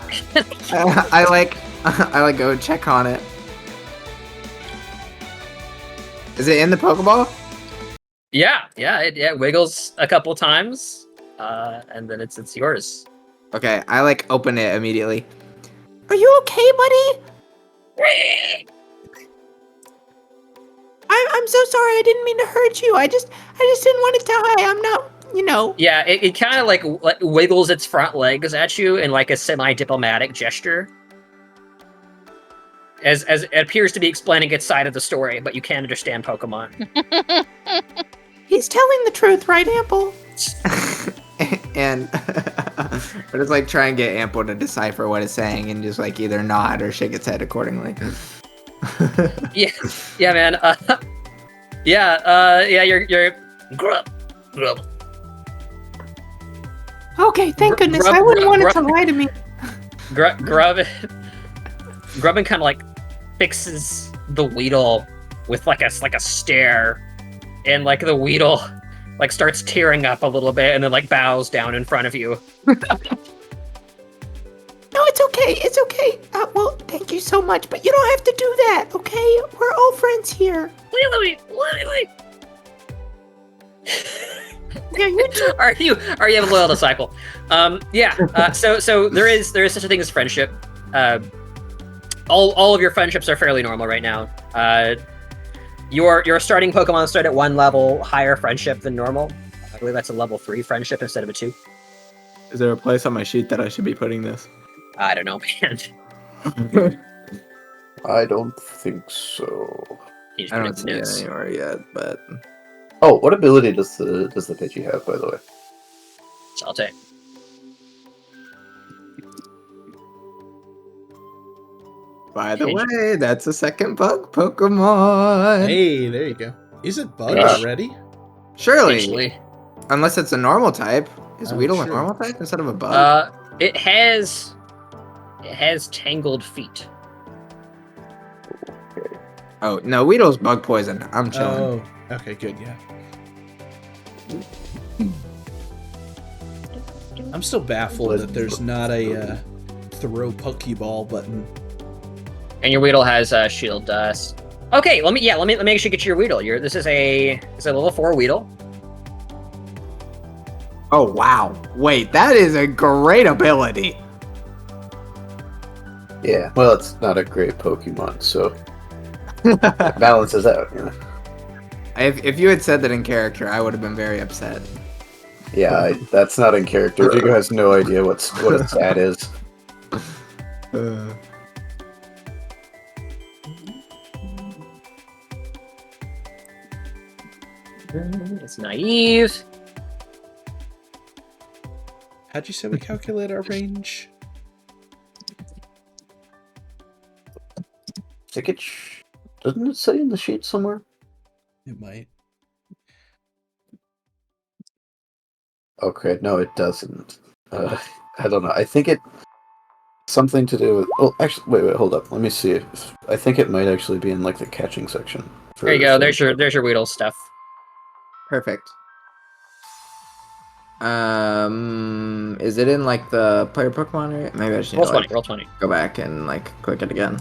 Speaker 5: I like go check on it. Is it in the Pokeball?
Speaker 1: Yeah, it wiggles a couple times, and then it's yours.
Speaker 5: Okay, I like open it immediately. Are you okay, buddy? I'm so sorry. I didn't mean to hurt you. I just didn't want to die. I'm not,
Speaker 1: Yeah, it kind of like wiggles its front legs at you in like a semi-diplomatic gesture. As it appears to be explaining its side of the story, but you can't understand Pokemon.
Speaker 5: He's telling the truth, right, Ample? And I just like try and get Ample to decipher what it's saying and just like either nod or shake its head accordingly.
Speaker 1: Yeah, man. You're grub.
Speaker 5: Okay, thank goodness.
Speaker 1: Grub-
Speaker 5: I wouldn't want it
Speaker 1: grub-
Speaker 5: to lie to me.
Speaker 1: Grubbin kind of like fixes the Weedle with like a stare, and like the Weedle like starts tearing up a little bit, and then like bows down in front of you.
Speaker 5: No, it's okay. It's okay. Well, thank you so much, but you don't have to do that, okay? We're all friends here.
Speaker 1: Wait. Are you loyal to Cycle? Yeah. So there is such a thing as friendship. All of your friendships are fairly normal right now. Your starting Pokemon start at 1 level higher friendship than normal. I believe that's a level 3 friendship instead of a 2.
Speaker 5: Is there a place on my sheet that I should be putting this?
Speaker 1: I don't know, man.
Speaker 4: I don't think so.
Speaker 1: You just
Speaker 5: I
Speaker 1: put
Speaker 5: don't
Speaker 1: it in
Speaker 5: see it
Speaker 1: notes.
Speaker 5: anywhere yet, but
Speaker 4: Oh, what ability does the Pidgey have, by the way?
Speaker 1: So I'll take.
Speaker 5: by the
Speaker 1: Pidgey.
Speaker 5: way, that's a second bug Pokemon.
Speaker 3: Hey, there you go. Is it bugged
Speaker 4: Yeah.
Speaker 3: already?
Speaker 5: Surely,
Speaker 1: Actually,
Speaker 5: unless it's a normal type. Is
Speaker 3: Oh,
Speaker 5: Weedle a
Speaker 3: true.
Speaker 5: normal type instead of a bug?
Speaker 1: it has tangled feet.
Speaker 5: Oh no, Weedle's bug poison. I'm chilling.
Speaker 3: Oh, okay, good, yeah. I'm still baffled that there's not a throw Pokeball button.
Speaker 1: And your Weedle has shield dust. Okay, let me actually get you your Weedle. This is a level 4 Weedle.
Speaker 5: Oh wow! Wait, that is a great ability.
Speaker 4: Yeah, well, it's not a great Pokemon, so it balances out, you know?
Speaker 5: If you had said that in character, I would have been very upset.
Speaker 4: Yeah, that's not in character. Vigo has no idea what a stat is.
Speaker 1: It's naive.
Speaker 3: How'd you say we calculate our range?
Speaker 4: Doesn't it say in the sheet somewhere?
Speaker 3: It might.
Speaker 4: Okay, no, it doesn't. I don't know. I think it something to do with. Oh, actually, wait, hold up. Let me see. I think it might actually be in like the catching section.
Speaker 1: There you go. There's your Weedle stuff.
Speaker 5: Perfect. Is it in like the player Pokemon area? Maybe I just need
Speaker 1: Roll
Speaker 5: to
Speaker 1: 20.
Speaker 5: like,
Speaker 1: Roll 20.
Speaker 5: go back and like click it again.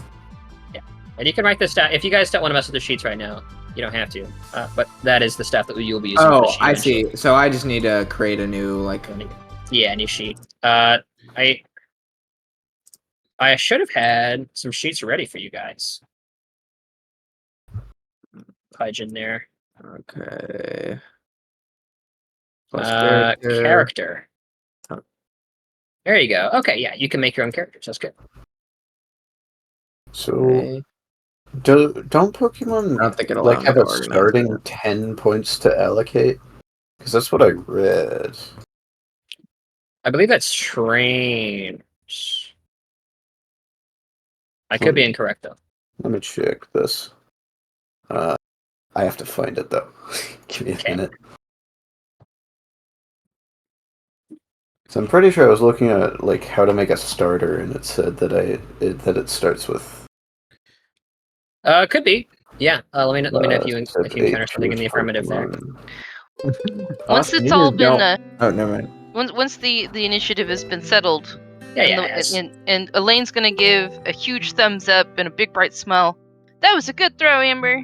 Speaker 1: And you can write this down. If you guys don't want to mess with the sheets right now, you don't have to. But that is the stuff that you'll be using. For the
Speaker 5: Oh,
Speaker 1: sheet
Speaker 5: I
Speaker 1: eventually.
Speaker 5: see. So I just need to create a new like.
Speaker 1: Yeah, new sheet. I should have had some sheets ready for you guys. Pudge in there.
Speaker 5: Okay.
Speaker 1: Character. There you go. Okay, yeah, you can make your own characters. That's good.
Speaker 4: So,
Speaker 5: Okay.
Speaker 4: don't Pokemon
Speaker 5: I don't think it'll
Speaker 4: like
Speaker 5: allow me
Speaker 4: have
Speaker 5: to
Speaker 4: a
Speaker 5: organize
Speaker 4: starting
Speaker 5: that.
Speaker 4: 10 points to allocate? Because that's what I read.
Speaker 1: I believe that's trained. I could be incorrect though.
Speaker 4: Let me check this. I have to find it though. Give me a minute. So I'm pretty sure I was looking at like how to make a starter, and it said that it starts with.
Speaker 1: Could be. Yeah. Let me know if you encounter something in the affirmative there.
Speaker 2: Once
Speaker 5: Austin,
Speaker 2: it's
Speaker 5: you
Speaker 2: all
Speaker 5: just
Speaker 2: been
Speaker 5: don't- Oh, never mind.
Speaker 2: once the initiative has been settled,
Speaker 1: Yeah,
Speaker 2: and Elaine's gonna give a huge thumbs up and a big bright smile. That was a good throw, Amber.
Speaker 5: I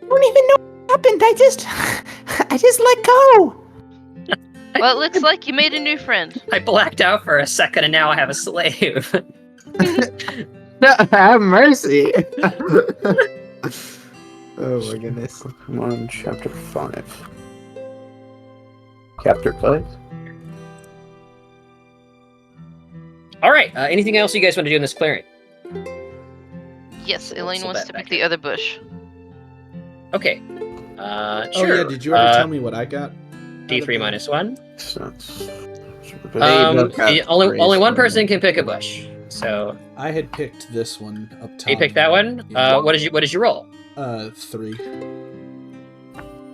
Speaker 5: don't even know what happened. I just let go.
Speaker 2: Well, it looks like you made a new friend.
Speaker 1: I blacked out for a second, and now I have a slave.
Speaker 5: Have mercy. Oh my goodness.
Speaker 4: Pokemon Chapter 5. Chapter 5?
Speaker 1: All right. Anything else you guys want to do in this clearing?
Speaker 2: Yes, Elaine
Speaker 1: So
Speaker 2: wants
Speaker 1: that
Speaker 2: to
Speaker 1: back
Speaker 2: pick the other bush.
Speaker 1: Okay.
Speaker 3: Oh
Speaker 1: Sure.
Speaker 3: yeah, did you ever tell me what I got?
Speaker 1: D3 minus 1.
Speaker 4: Sense.
Speaker 1: Only one person can pick a bush. So
Speaker 3: I had picked this one up top.
Speaker 1: you picked that one.
Speaker 3: Yeah.
Speaker 1: What did you roll?
Speaker 3: 3.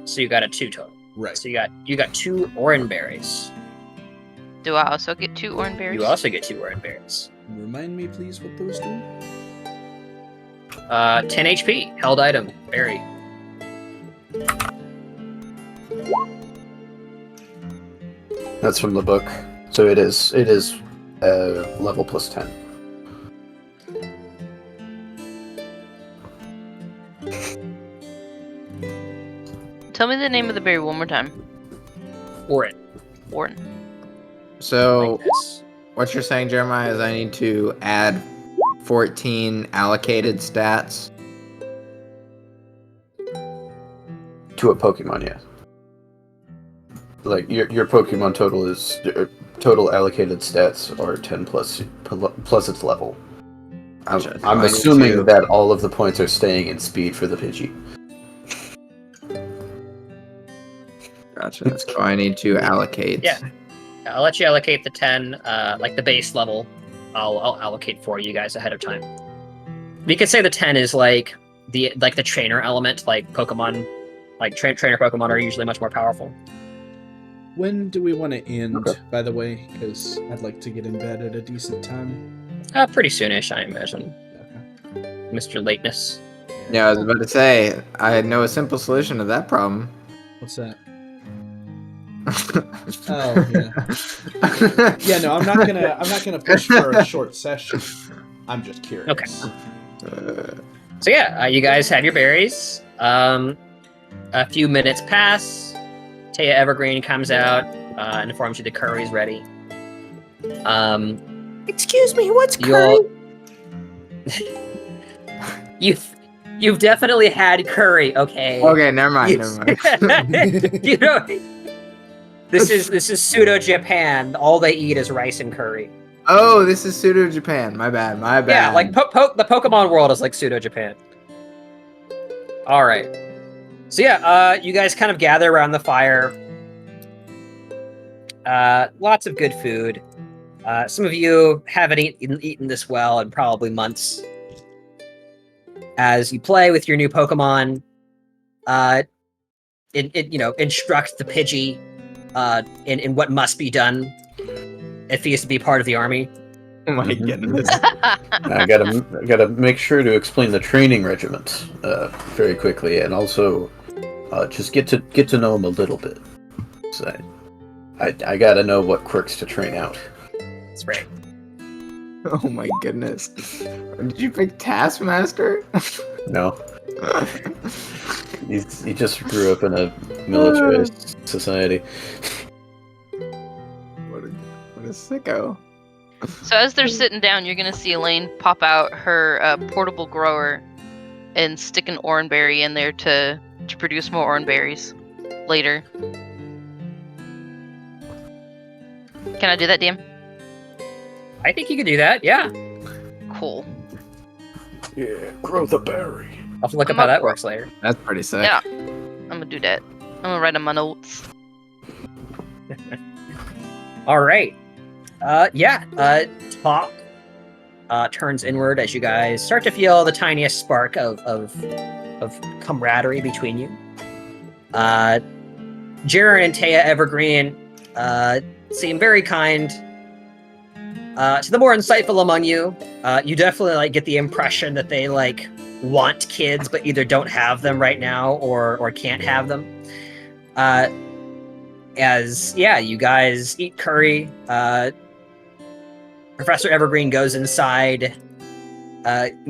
Speaker 1: So you got a 2 total.
Speaker 3: Right.
Speaker 1: So you got 2 orange berries.
Speaker 2: Do I also get 2 orange berries?
Speaker 1: You also get 2 orange berries.
Speaker 3: Remind me, please, what those do.
Speaker 1: 10 HP. Held item. Berry.
Speaker 4: That's from the book. So it is level plus 10.
Speaker 2: Tell me the name of the berry one more time.
Speaker 1: Orin.
Speaker 2: Warren.
Speaker 5: So,
Speaker 1: Like this.
Speaker 5: what you're saying, Jeremiah, is I need to add 14 allocated stats.
Speaker 4: To a Pokemon, yeah. Like your Pokemon total is total allocated stats are 10 plus its level.
Speaker 5: Gotcha. So
Speaker 4: I'm
Speaker 5: I need
Speaker 4: assuming
Speaker 5: to-
Speaker 4: that all of the points are staying in speed for the Pidgey.
Speaker 5: Gotcha. So I need to allocate.
Speaker 1: Yeah. I'll let you allocate the 10, like the base level. I'll allocate for you guys ahead of time. We could say the 10 is like the trainer element, like Pokemon, like trainer Pokemon are usually much more powerful.
Speaker 3: When do we want to end,
Speaker 4: Okay.
Speaker 3: by the way? Because I'd like to get in bed at a decent time.
Speaker 1: Pretty soonish, I imagine,
Speaker 3: Okay.
Speaker 1: Mr. Lateness.
Speaker 5: Yeah, I was about to say, I know a simple solution to that problem.
Speaker 3: What's that? Oh, yeah. Yeah, no, I'm not gonna push for a short session. I'm just curious.
Speaker 1: Okay. So yeah, you guys have your berries. A few minutes pass. Taya Evergreen comes out and informs you the curry's ready.
Speaker 5: Excuse me, what's
Speaker 1: You'll... You've definitely had curry, okay?
Speaker 5: Okay, never mind.
Speaker 1: You know, this is pseudo Japan. All they eat is rice and curry.
Speaker 5: Oh, this is pseudo Japan. My bad.
Speaker 1: Yeah, like the Pokemon world is like pseudo Japan. All right. So yeah, you guys kind of gather around the fire. Lots of good food. Some of you haven't eaten this well in probably months. As you play with your new Pokemon, instruct the Pidgey in what must be done if he is to be part of the army.
Speaker 5: Oh my goodness.
Speaker 4: I gotta make sure to explain the training regiment very quickly, and also just get to know him a little bit. So I gotta know what quirks to train out.
Speaker 1: That's right.
Speaker 5: Oh my goodness. Did you pick Taskmaster?
Speaker 4: No, he just grew up in a militarized society.
Speaker 5: What a sicko.
Speaker 2: So as they're sitting down, you're gonna see Elaine pop out her portable grower and stick an orange berry in there to produce more orange berries later. Can I do that, DM?
Speaker 1: I think you could do that. Yeah.
Speaker 2: Cool.
Speaker 4: Yeah, grow the berry.
Speaker 1: I'll have to look up how that works later.
Speaker 5: That's pretty sick.
Speaker 2: Yeah. I'm gonna do that. I'm gonna write on my notes.
Speaker 1: All right. Talk turns inward as you guys start to feel the tiniest spark of camaraderie between you. Jaren and Taya Evergreen seem very kind. To the more insightful among you, you definitely get the impression that they want kids, but either don't have them right now or can't have them. You guys eat curry. Professor Evergreen goes inside,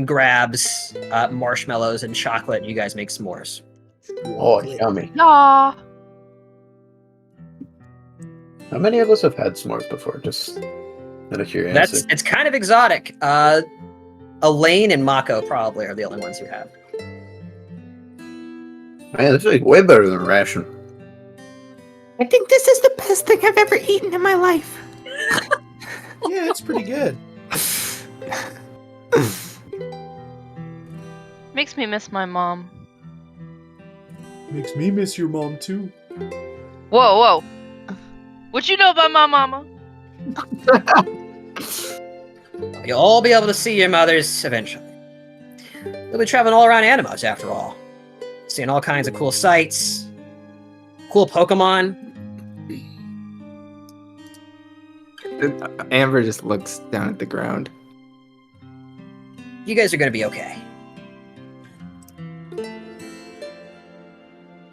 Speaker 1: grabs marshmallows and chocolate, and you guys make s'mores.
Speaker 4: Oh, yummy.
Speaker 2: Aw.
Speaker 4: How many of us have had s'mores before? Just out of curiosity.
Speaker 1: It's kind of exotic. Elaine and Mako probably are the only ones who have.
Speaker 4: Man, this is way better than ration.
Speaker 5: I think this is the best thing I've ever eaten in my life.
Speaker 3: Yeah, it's pretty good.
Speaker 2: Makes me miss my mom.
Speaker 3: Makes me miss your mom too.
Speaker 2: Whoa. What you know about my mama?
Speaker 1: You'll all be able to see your mothers eventually. You'll be traveling all around Animos after all. Seeing all kinds of cool sights, cool Pokemon.
Speaker 5: Amber just looks down at the ground.
Speaker 1: You guys are going to be okay.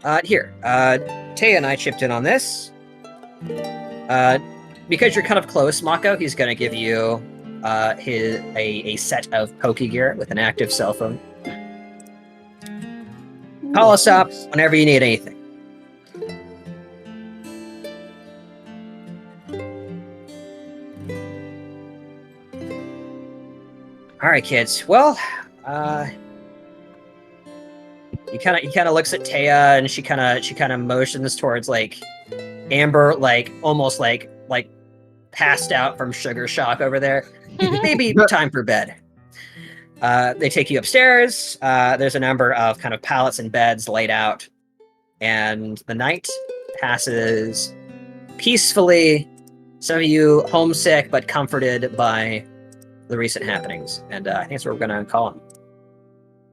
Speaker 1: Taya and I chipped in on this. Because you're kind of close, Mako, he's going to give you a set of Pokegear with an active cell phone. Call us up whenever you need anything. All right, kids. Well, he kind of looks at Taya, and she kind of motions towards like Amber, like almost like passed out from sugar shock over there. Maybe time for bed. They take you upstairs. There's a number of kind of pallets and beds laid out, and the night passes peacefully. Some of you homesick but comforted by the recent happenings, and I think that's what we're gonna call them.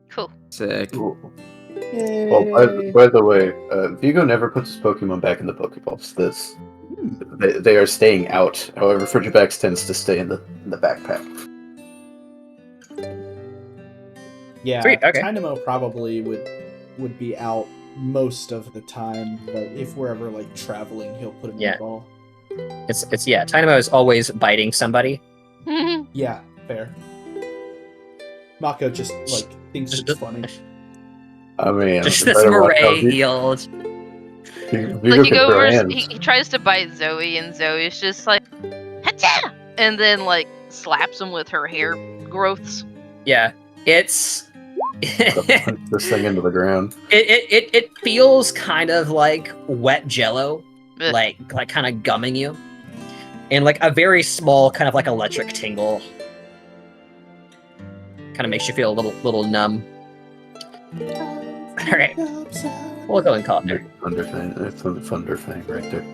Speaker 2: Cool.
Speaker 5: Sick.
Speaker 4: Well, by the way, Vigo never puts his Pokemon back in the Pokeballs. They are staying out. However, Frigibax tends to stay in the backpack.
Speaker 3: Yeah,
Speaker 1: Sweet, okay.
Speaker 3: Dynamo probably would be out most of the time, but if we're ever like traveling, he'll put him in
Speaker 1: Yeah.
Speaker 3: the ball.
Speaker 1: It's Dynamo is always biting somebody.
Speaker 3: Yeah, fair. Mako just like thinks it's funny.
Speaker 4: I mean,
Speaker 1: Just
Speaker 4: you
Speaker 1: this
Speaker 4: better watch how
Speaker 1: Murray healed.
Speaker 4: Vigo
Speaker 2: Like he
Speaker 4: can
Speaker 2: goes,
Speaker 4: brand.
Speaker 2: he tries to bite Zoe, and Zoe's just like, "Hacha!" and then like slaps him with her hair growths.
Speaker 1: Yeah, it's
Speaker 4: Punch this thing into the ground.
Speaker 1: it feels kind of like wet jello,
Speaker 2: Ugh.
Speaker 1: like kind of gumming you, and like a very small kind of like electric tingle. Kind of makes you feel a little numb. All right, we'll go and call it there.
Speaker 4: Thunder thing. That's the thunder thing right there.